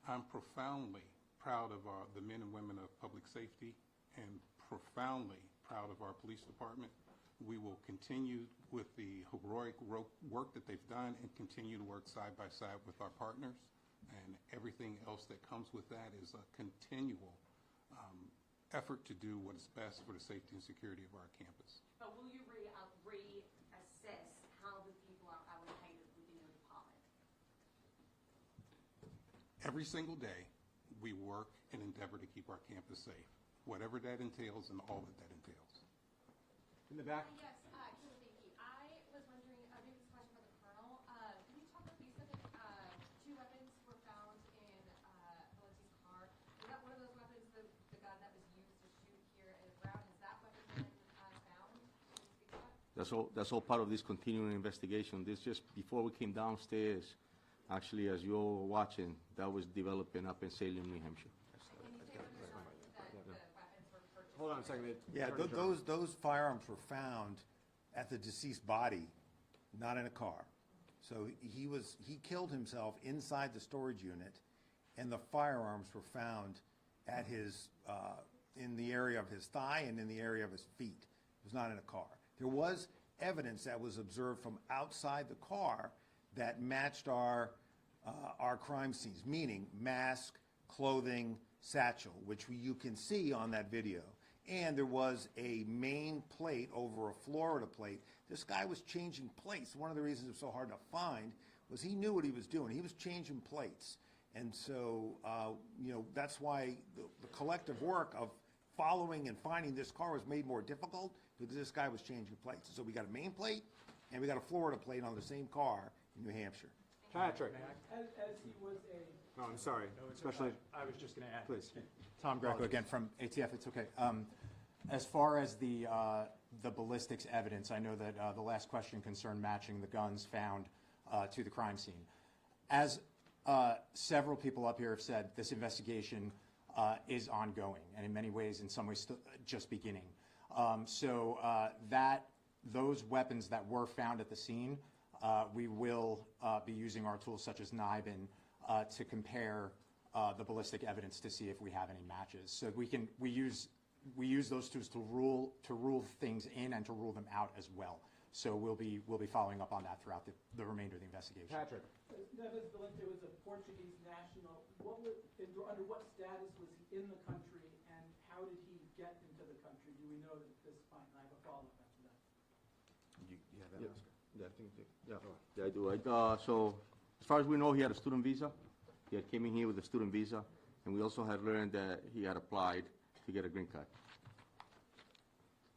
I'm profoundly proud of the men and women of public safety and profoundly proud of our police department. We will continue with the heroic work that they've done and continue to work side by side with our partners. And everything else that comes with that is a continual effort to do what is best for the safety and security of our campus. But will you reassess how the people are allocated within your department? Every single day, we work and endeavor to keep our campus safe, whatever that entails and all that that entails. In the back. Yes, thank you. I was wondering, maybe this question for the Colonel. Can you talk about, you said that 2 weapons were found in Valenci's car. Was that one of those weapons, the gun that was used to shoot here in Brown? Has that weapon been found? Can you speak to that? That's all part of this continuing investigation. This just, before we came downstairs, actually, as you all were watching, that was developing up in Salem, New Hampshire. Hold on a second. Yeah, those firearms were found at the deceased body, not in a car. So he killed himself inside the storage unit, and the firearms were found at his in the area of his thigh and in the area of his feet. It was not in a car. There was evidence that was observed from outside the car that matched our crime scenes, meaning mask, clothing, satchel, which you can see on that video. And there was a main plate over a Florida plate. This guy was changing plates. One of the reasons it was so hard to find was he knew what he was doing. He was changing plates. And so, you know, that's why the collective work of following and finding this car was made more difficult, because this guy was changing plates. So we got a main plate and we got a Florida plate on the same car in New Hampshire. Patrick. As he was a... Oh, I'm sorry. Especially. I was just going to add. Please. Tom Greco again from ATF. It's okay. As far as the ballistics evidence, I know that the last question concerned matching the guns found to the crime scene. As several people up here have said, this investigation is ongoing, and in many ways, in some ways, still just beginning. So those weapons that were found at the scene we will be using our tools such as NIBIN to compare the ballistic evidence to see if we have any matches. So we use those tools to rule things in and to rule them out as well. So we'll be following up on that throughout the remainder of the investigation. Patrick. Neves Valente was a Portuguese national. Under what status was he in the country, and how did he get into the country? Do we know at this point? I have a follow-up after that. You have that, Oscar? Yeah, I do. So as far as we know, he had a student visa. He had came in here with a student visa, and we also had learned that he had applied to get a green card.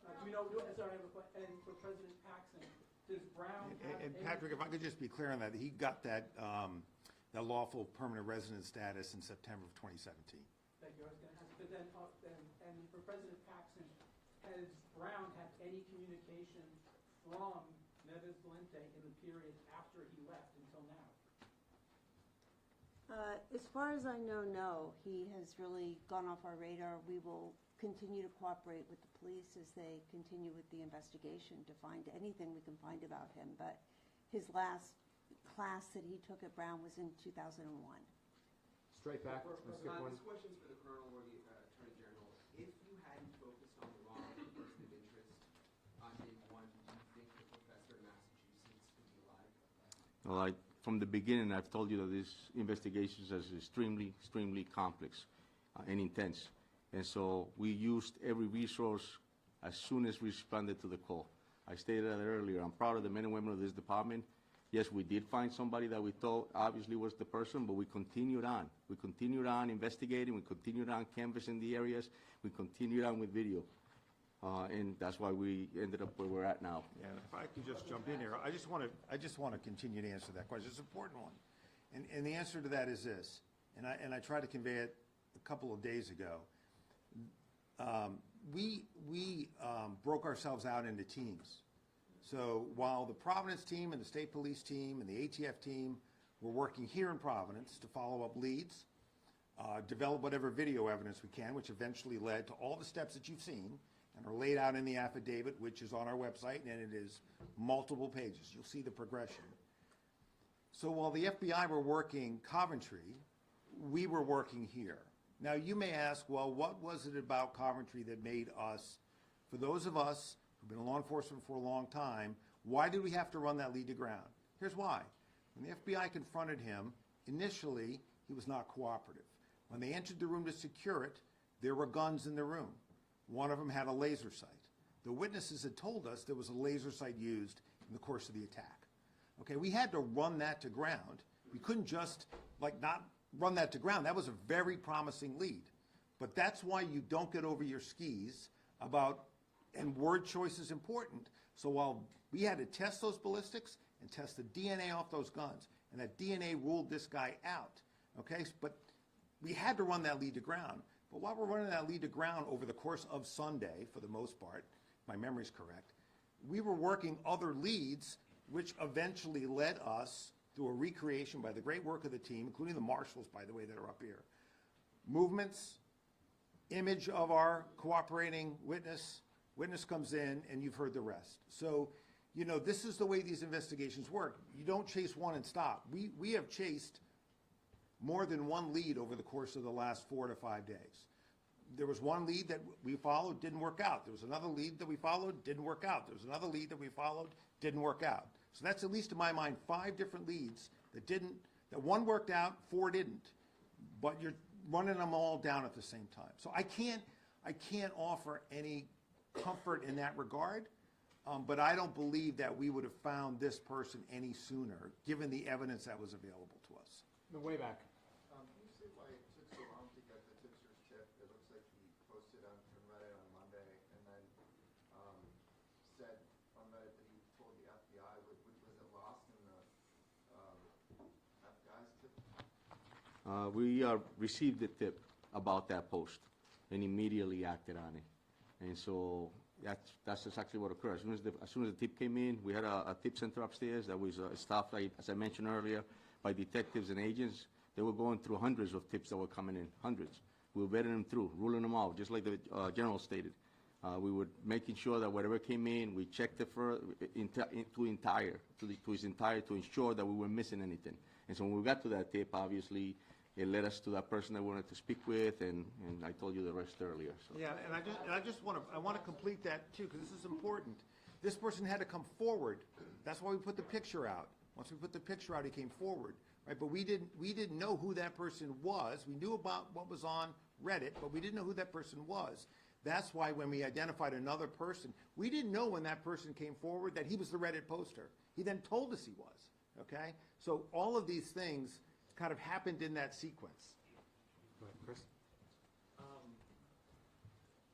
Do we know, sorry, and for President Paxson, does Brown have And any- Patrick, if I could just be clear on that, he got that lawful permanent resident status in September of 2017. Thank you, I was going to ask, but then, and for President Paxson, has Brown had any communication from Neves Valente in the period after he left until now? As far as I know, no. He has really gone off our radar. We will continue to cooperate with the police as they continue with the investigation to find anything we can find about him. But his last class that he took at Brown was in 2001. Straight back. Let's skip one. This question's for the Colonel or the Attorney General. If you hadn't focused on the wrong person of interest on day one, do you think the professor in Massachusetts could be alive? Well, from the beginning, I've told you that this investigation is extremely, extremely complex and intense. And so we used every resource as soon as we responded to the call. I stated that earlier. I'm proud of the men and women of this department. Yes, we did find somebody that we thought obviously was the person, but we continued on. We continued on investigating. We continued on canvassing the areas. We continued on with video. And that's why we ended up where we're at now. Yeah, if I could just jump in here, I just want to continue to answer that question. It's an important one, and the answer to that is this. And I tried to convey it a couple of days ago. We broke ourselves out into teams. So while the Providence team and the state police team and the ATF team were working here in Providence to follow up leads, develop whatever video evidence we can, which eventually led to all the steps that you've seen and are laid out in the affidavit, which is on our website, and it is multiple pages. You'll see the progression. So while the FBI were working Coventry, we were working here. Now, you may ask, well, what was it about Coventry that made us, for those of us who've been in law enforcement for a long time, why did we have to run that lead to ground? Here's why. When the FBI confronted him, initially, he was not cooperative. When they entered the room to secure it, there were guns in the room. One of them had a laser sight. The witnesses had told us there was a laser sight used in the course of the attack. Okay, we had to run that to ground. We couldn't just, not run that to ground. That was a very promising lead. But that's why you don't get over your skis about, and word choice is important. So while we had to test those ballistics and test the DNA off those guns, and that DNA ruled this guy out, okay? But we had to run that lead to ground. But while we're running that lead to ground over the course of Sunday, for the most part, if my memory's correct, we were working other leads, which eventually led us through a recreation by the great work of the team, including the marshals, by the way, that are up here. Movements, image of our cooperating witness comes in, and you've heard the rest. So, you know, this is the way these investigations work. You don't chase one and stop. We have chased more than one lead over the course of the last 4 to 5 days. There was one lead that we followed, didn't work out. There was another lead that we followed, didn't work out. There was another lead that we followed, didn't work out. So that's, at least in my mind, 5 different leads that one worked out, 4 didn't. But you're running them all down at the same time. So I can't offer any comfort in that regard, but I don't believe that we would have found this person any sooner, given the evidence that was available to us. No, way back. Can you say why it took so long to get the tipster's tip? It looks like he posted on Reddit on Monday and then said on Reddit that he told the FBI. Was it lost in the FBI's tip? We received the tip about that post and immediately acted on it. And so that's exactly what occurred. As soon as the tip came in, we had a tip center upstairs that was staffed, as I mentioned earlier, by detectives and agents. They were going through hundreds of tips that were coming in, hundreds. We were vetting them through, ruling them out, just like the general stated. We were making sure that whatever came in, we checked it to his entire to ensure that we weren't missing anything. And so when we got to that tip, obviously, it led us to that person that we wanted to speak with, and I told you the rest earlier. So. Yeah, and I just want to complete that too, because this is important. This person had to come forward. That's why we put the picture out. Once we put the picture out, he came forward, right? But we didn't know who that person was. We knew about what was on Reddit, but we didn't know who that person was. That's why when we identified another person, we didn't know when that person came forward that he was the Reddit poster. He then told us he was, okay? So all of these things kind of happened in that sequence. Go ahead, Chris.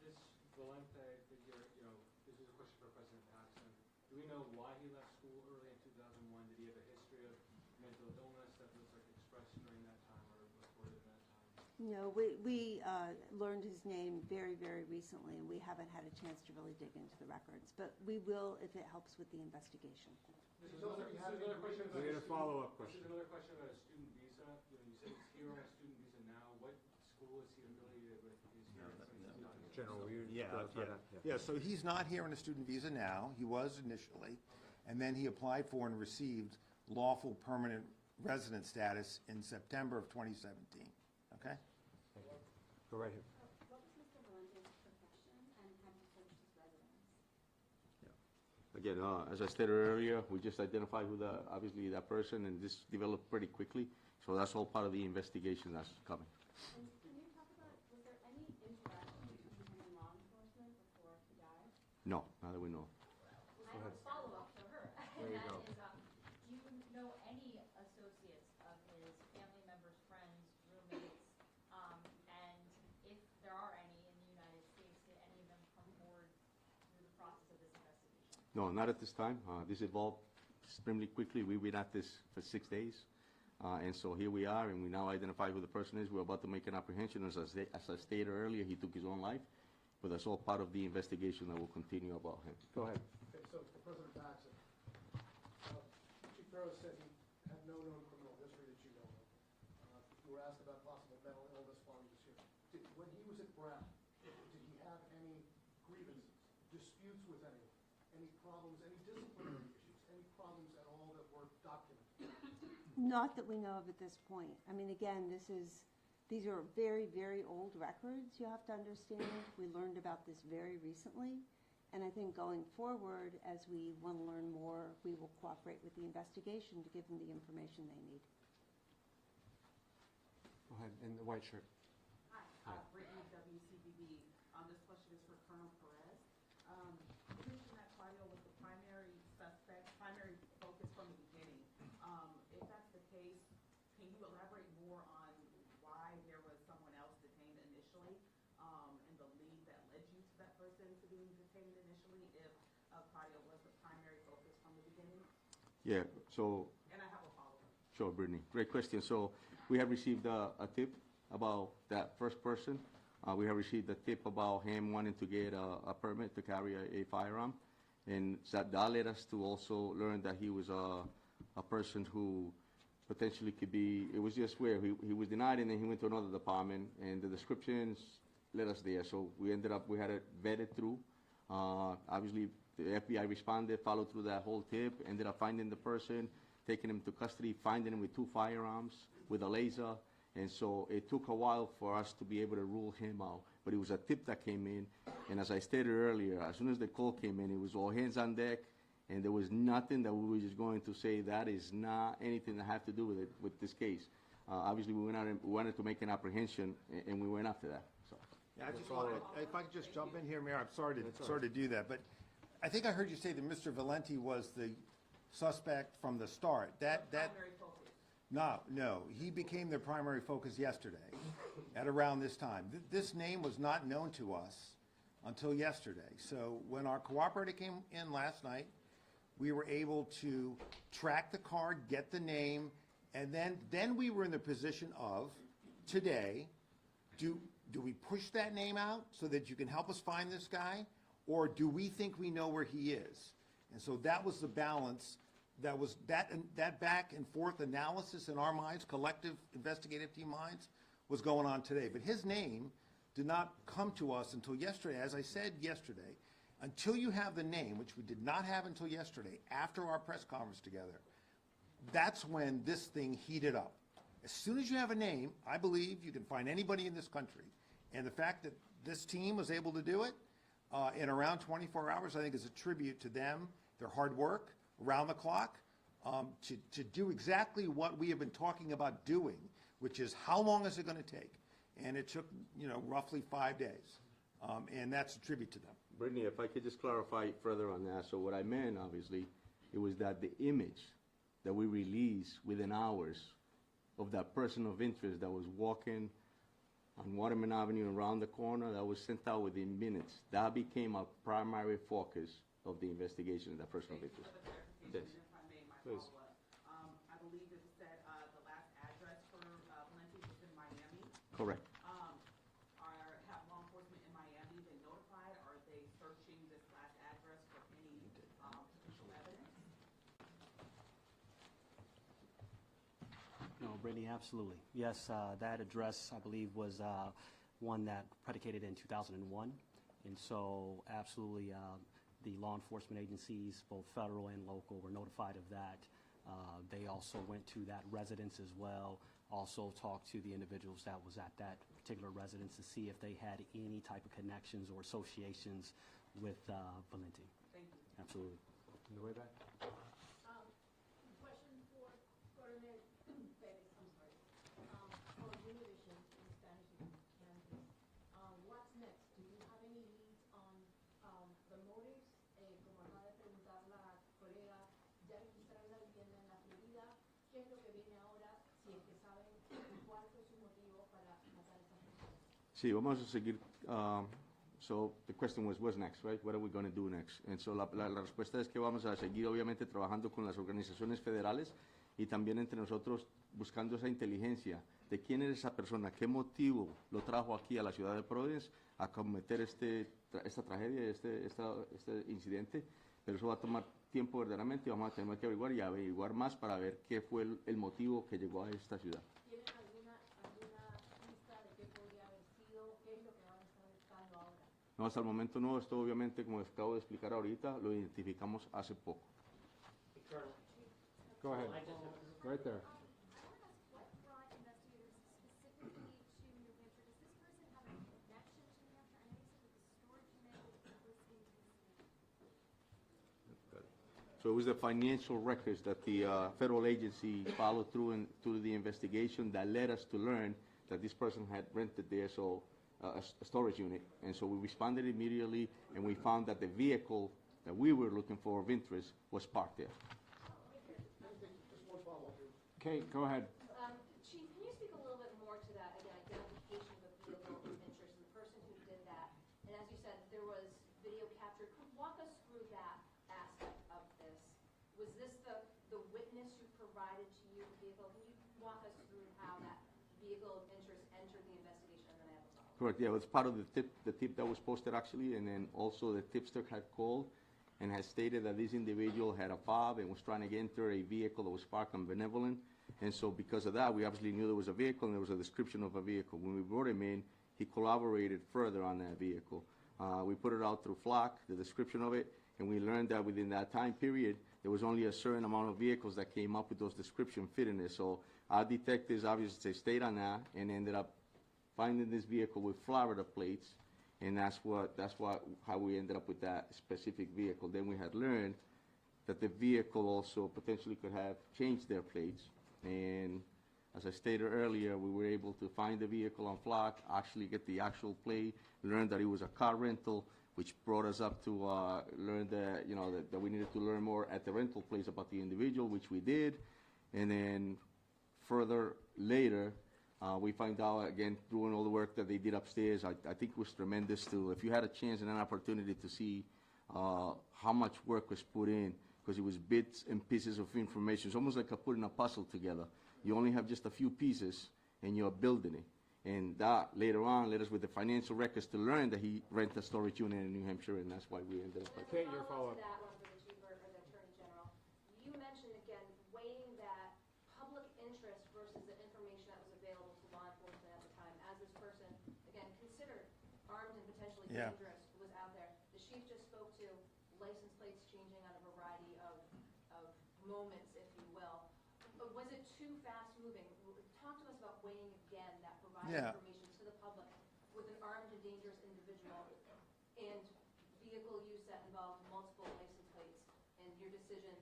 This Valente figure, this is a question for President Paxson. Do we know why he left school early in 2001? Did he have a history of mental illness that was expressed during that time or reported in that time? No, we learned his name very, very recently, and we haven't had a chance to really dig into the records. But we will if it helps with the investigation. This is another question about We get a follow-up question. This is another question about a student visa. You said he's here on a student visa now. What school is he affiliated with? He's here. General, Yeah, so he's not here on a student visa now. He was initially, and then he applied for and received lawful permanent resident status in September of 2017. Okay? Go right here. What was Mr. Valente's profession, and have you searched his residence? Again, as I stated earlier, we just identified who obviously that person, and this developed pretty quickly. So that's all part of the investigation that's coming. And can you talk about, was there any interaction between him and law enforcement before he died? No, not that we know. I have a follow-up for her. There you go. That is, do you know any associates of his family members, friends, roommates, and if there are any in the United States, did any of them come forward through the process of this investigation? No, not at this time. This evolved extremely quickly. We've been at this for 6 days. And so here we are, and we now identify who the person is. We're about to make an apprehension. As I stated earlier, he took his own life, but that's all part of the investigation that will continue about him. Go ahead. Okay, so for President Paxson, Chief Rose said he had no known criminal history that you know of. You were asked about possible mental illness while he was here. When he was at Brown, did he have any grievances, disputes with anyone, any problems, any disciplinary issues, any problems at all that were documented? Not that we know of at this point. I mean, again, these are very, very old records, you have to understand. We learned about this very recently. And I think going forward, as we want to learn more, we will cooperate with the investigation to give them the information they need. Go ahead, in the white shirt. Hi, Brittany, WCBB. This question is for Colonel Perez. You mentioned that Claudio was the primary suspect, primary focus from the beginning. If that's the case, can you elaborate more on why there was someone else detained initially, and the lead that led you to that person to being detained initially, if Claudio was the primary focus from the beginning? Yeah, so... And I have a follow-up. Sure, Brittany. Great question. So we have received a tip about that first person. We have received a tip about him wanting to get a permit to carry a firearm. And that led us to also learn that he was a person who potentially could be, it was just where he was denied, and then he went to another department, and the descriptions led us there. So we had it vetted through. Obviously, the FBI responded, followed through that whole tip, ended up finding the person, taking him to custody, finding him with 2 firearms, with a laser. And so it took a while for us to be able to rule him out. But it was a tip that came in, and as I stated earlier, as soon as the call came in, it was all hands on deck, and there was nothing that we were just going to say that is not anything that had to do with it, with this case. Obviously, we wanted to make an apprehension, and we went after that. So. Yeah, I just want to, if I could just jump in here, Mayor, I'm sorry to do that, but I think I heard you say that Mr. Valenti was the suspect from the start. Primary focus. No, he became the primary focus yesterday at around this time. This name was not known to us until yesterday. So when our cooperator came in last night, we were able to track the car, get the name, and then we were in the position of, today, do we push that name out so that you can help us find this guy, or do we think we know where he is? And so that was the balance. That was that back and forth analysis in our minds, collective investigative team minds, was going on today. But his name did not come to us until yesterday. As I said yesterday, until you have the name, which we did not have until yesterday, after our press conference together, that's when this thing heated up. As soon as you have a name, I believe you can find anybody in this country. And the fact that this team was able to do it in around 24 hours, I think is a tribute to them, their hard work around the clock, to do exactly what we have been talking about doing, which is how long is it going to take? And it took, roughly 5 days. And that's a tribute to them. Brittany, if I could just clarify further on that. So what I meant, obviously, it was that the image that we released within hours of that person of interest that was walking on Waterman Avenue around the corner, that was sent out within minutes. That became a primary focus of the investigation of that person of interest. Yes. If I may, my Please. follow-up. I believe it said the last address for Valenti was in Miami. Correct. Have law enforcement in Miami been notified? Are they searching this last address for any potential evidence? No, Brittany, absolutely. Yes, that address, I believe, was one that predicated in 2001. And so absolutely, the law enforcement agencies, both federal and local, were notified of that. They also went to that residence as well, also talked to the individuals that was at that particular residence to see if they had any type of connections or associations with Valenti. Thank you. Absolutely. On the way back. Question for Coronel Perez, I'm sorry. For Univision in Spanish and Kansas, what's next? Do you have any leads on the motives? Como acaba de preguntar la colega, ya registraron la vivienda en la Florida. ¿Qué es lo que viene ahora? Si es que saben cuál fue su motivo para matar a esa persona. Sí, vamos a seguir. So the question was, what's next, right? What are we going to do next? And so la respuesta es que vamos a seguir, obviamente, trabajando con las organizaciones federales y también entre nosotros buscando esa inteligencia de quién es esa persona, qué motivo lo trajo aquí a la ciudad de Providence a cometer esta tragedia, este incidente. Pero eso va a tomar tiempo verdaderamente y vamos a tener que averiguar y averiguar más para ver qué fue el motivo que llegó a esta ciudad. ¿Tienen alguna pista de qué podría haber sido? ¿Qué es lo que van a estar buscando ahora? No, hasta el momento no. Esto obviamente, como acabo de explicar ahorita, lo identificamos hace poco. Go ahead. Right there. What brought investigators specifically to New Hampshire? Does this person have a connection to New Hampshire? I know you said that the storage unit was inconsistent. So it was the financial records that the federal agency followed through the investigation that led us to learn that this person had rented there, so a storage unit. And so we responded immediately, and we found that the vehicle that we were looking for of interest was parked there. Kate, go ahead. Chief, can you speak a little bit more to that, again, identification of a vehicle of interest and the person who did that? And as you said, there was video captured. Could you walk us through that aspect of this? Was this the witness who provided to you the vehicle? Can you walk us through how that vehicle of interest entered the investigation? And then I have a follow-up. Correct, yeah, it was part of the tip that was posted actually, and then also the tipster had called and had stated that this individual had a fob and was trying to enter a vehicle that was parked on Benevolent. And so because of that, we obviously knew there was a vehicle and there was a description of a vehicle. When we brought him in, he collaborated further on that vehicle. We put it out through Flock, the description of it, and we learned that within that time period, there was only a certain amount of vehicles that came up with those description fit in it. So our detectives obviously stayed on that and ended up finding this vehicle with Florida plates, and that's how we ended up with that specific vehicle. Then we had learned that the vehicle also potentially could have changed their plates. And as I stated earlier, we were able to find the vehicle on Flock, actually get the actual plate, learn that it was a car rental, which brought us up to learn that, that we needed to learn more at the rental place about the individual, which we did. And then further later, we find out, again, doing all the work that they did upstairs, I think it was tremendous too. If you had a chance and an opportunity to see how much work was put in, because it was bits and pieces of information. It's almost like putting a puzzle together. You only have just a few pieces, and you're building it. And that, later on, led us with the financial records to learn that he rented a storage unit in New Hampshire, and that's why we ended up like Kate, your follow-up. That one for the Chief or the Attorney General. You mentioned, again, weighing that public interest versus the information that was available to law enforcement at the time, as this person, again, considered and Yeah. dangerous was out there. The chief just spoke to license plates changing on a variety of moments, if you will. But was it too fast moving? Talk to us about weighing again that providing Yeah. information to the public with an armed and dangerous individual and vehicle use that involved multiple license plates and your decision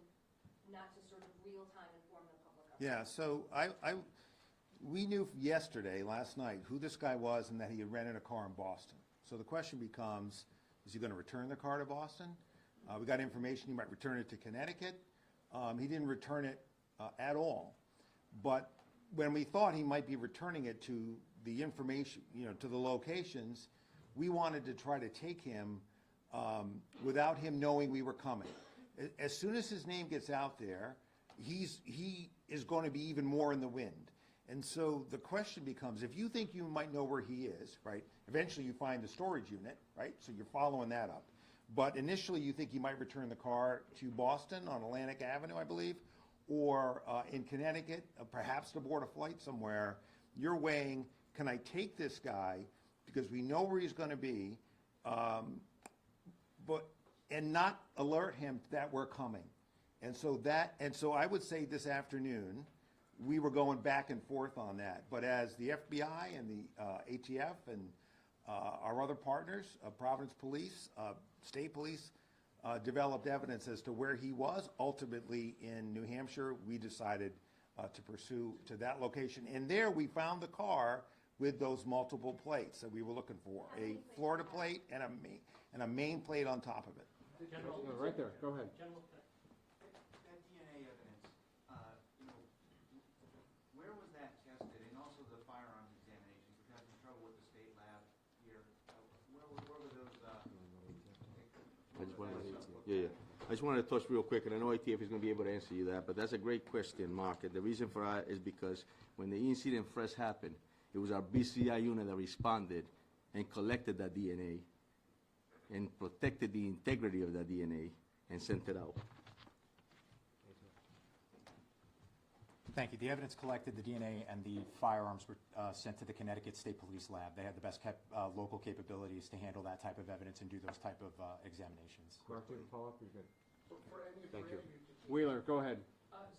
not to sort of real-time inform the public of it. Yeah, so we knew yesterday, last night, who this guy was and that he had rented a car in Boston. So the question becomes, is he going to return the car to Boston? We got information he might return it to Connecticut. He didn't return it at all. But when we thought he might be returning it to the information, to the locations, we wanted to try to take him without him knowing we were coming. As soon as his name gets out there, he is going to be even more in the wind. And so the question becomes, if you think you might know where he is, right, eventually you find the storage unit, right, so you're following that up. But initially you think he might return the car to Boston on Atlantic Avenue, I believe, or in Connecticut, perhaps to board a flight somewhere. You're weighing, can I take this guy, because we know where he's going to be, and not alert him that we're coming. And so I would say this afternoon, we were going back and forth on that. But as the FBI and the ATF and our other partners, Providence Police, State Police, developed evidence as to where he was, ultimately in New Hampshire, we decided to pursue to that location. And there we found the car with those multiple plates that we were looking for, a Florida plate and a Maine plate on top of it. Right there, go ahead. That DNA evidence, where was that tested? And also the firearms examinations, we've had some trouble with the state lab here. Where were those? I just wanted to touch real quick, and I know ATF is going to be able to answer you that, but that's a great question, Mark. And the reason for that is because when the incident first happened, it was our BCI unit that responded and collected that DNA and protected the integrity of that DNA and sent it out. Thank you. The evidence collected, the DNA and the firearms were sent to the Connecticut State Police Lab. They had the best local capabilities to handle that type of evidence and do those type of examinations. Mark, you can follow up? You're good. Thank you. Wheeler, go ahead.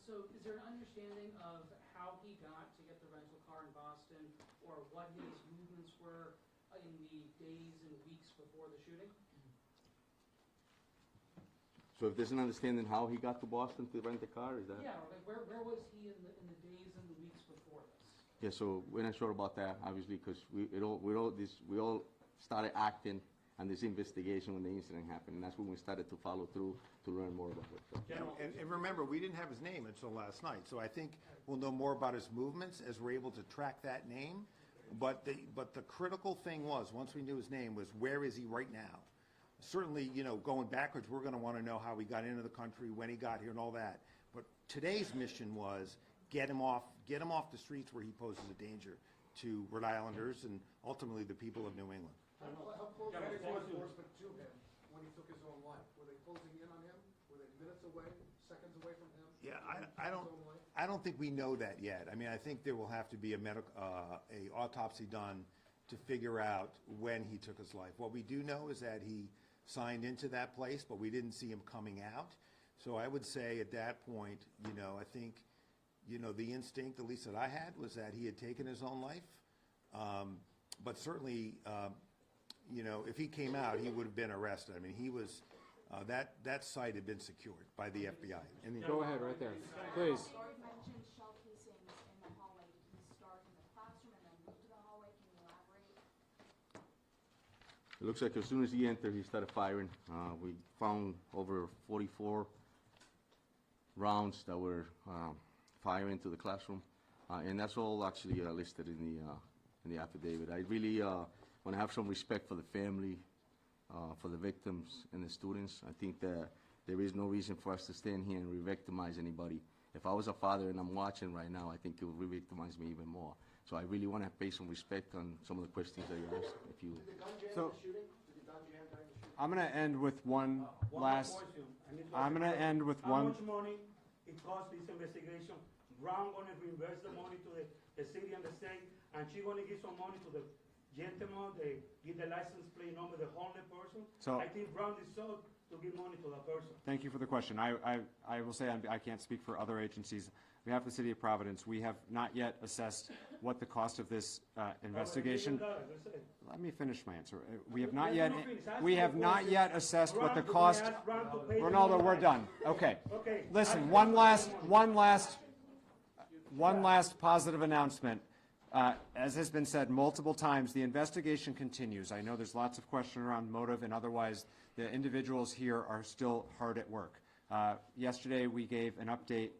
So is there an understanding of how he got to get the rental car in Boston, or what his movements were in the days and weeks before the shooting? So if there's an understanding how he got to Boston to rent the car, is that? Yeah, like where was he in the days and the weeks before this? Yeah, so we're not sure about that, obviously, because we all started acting on this investigation when the incident happened, and that's when we started to follow through to learn more about it. So. And remember, we didn't have his name until last night, so I think we'll know more about his movements as we're able to track that name. But the critical thing was, once we knew his name, was where is he right now? Certainly, going backwards, we're going to want to know how he got into the country, when he got here, and all that. But today's mission was get him off the streets where he poses a danger to Rhode Islanders and ultimately the people of New England. How close was law enforcement to him when he took his own life? Were they closing in on him? Were they minutes away, seconds away from him? Yeah, I don't think we know that yet. I mean, I think there will have to be a autopsy done to figure out when he took his life. What we do know is that he signed into that place, but we didn't see him coming out. So I would say at that point, I think, the instinct, at least that I had, was that he had taken his own life. But certainly, if he came out, he would have been arrested. I mean, he was, that site had been secured by the FBI. And go ahead right there, please. You mentioned shell casings in the hallway. Did he start in the classroom and then move to the hallway? Can you elaborate? It looks like as soon as he entered, he started firing. We found over 44 rounds that were firing to the classroom, and that's all actually listed in the affidavit. I really want to have some respect for the family, for the victims and the students. I think that there is no reason for us to stand here and re-victimize anybody. If I was a father and I'm watching right now, I think it would re-victimize me even more. So I really want to pay some respect on some of the questions that you asked. If you. So, I'm going to end with one last. I'm going to end with one. How much money it costs this investigation? Brown going to reimburse the money to the city and the state, and she going to give some money to the gentleman, they give the license plate number, the homeless person. So- I think Brown is sold to give money to that person. Thank you for the question. I will say I can't speak for other agencies. On behalf of the City of Providence, we have not yet assessed what the cost of this investigation. Let me finish my answer. We have not yet, assessed what the cost. Ronaldo, we're done. Okay. Listen, one last positive announcement. As has been said multiple times, the investigation continues. I know there's lots of question around motive, and otherwise the individuals here are still hard at work. Yesterday, we gave an update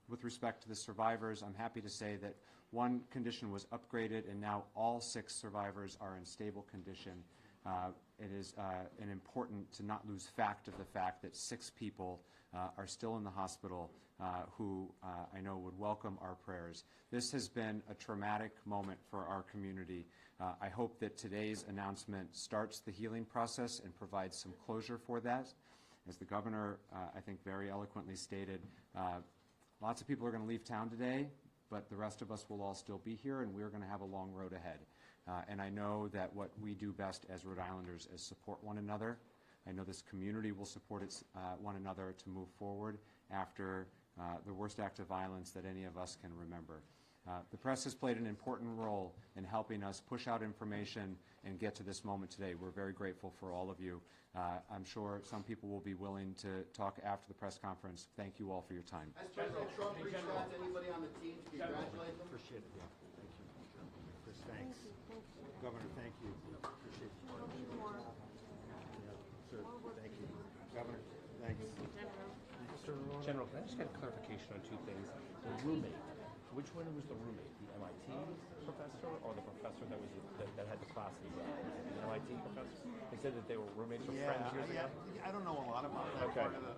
with respect to the survivors. I'm happy to say that one condition was upgraded, and now all 6 survivors are in stable condition. It is important to not lose fact of the fact that 6 people are still in the hospital who I know would welcome our prayers. This has been a traumatic moment for our community. I hope that today's announcement starts the healing process and provides some closure for that. As the governor, I think, very eloquently stated, lots of people are going to leave town today, but the rest of us will all still be here, and we're going to have a long road ahead. And I know that what we do best as Rhode Islanders is support one another. I know this community will support one another to move forward after the worst act of violence that any of us can remember. The press has played an important role in helping us push out information and get to this moment today. We're very grateful for all of you. I'm sure some people will be willing to talk after the press conference. Thank you all for your time. Has President Trump reached out to anybody on the team to congratulate them? Appreciate it, yeah. Thank you. Chris, thanks. Governor, thank you. Appreciate the partnership. Yeah, sir, thank you. Governor, thanks. General, can I just get a clarification on 2 things? The roommate, which one was the roommate? The MIT professor or the professor that had the class in the MIT professor? They said that they were roommates or friends years ago? I don't know a lot about that Okay. part of the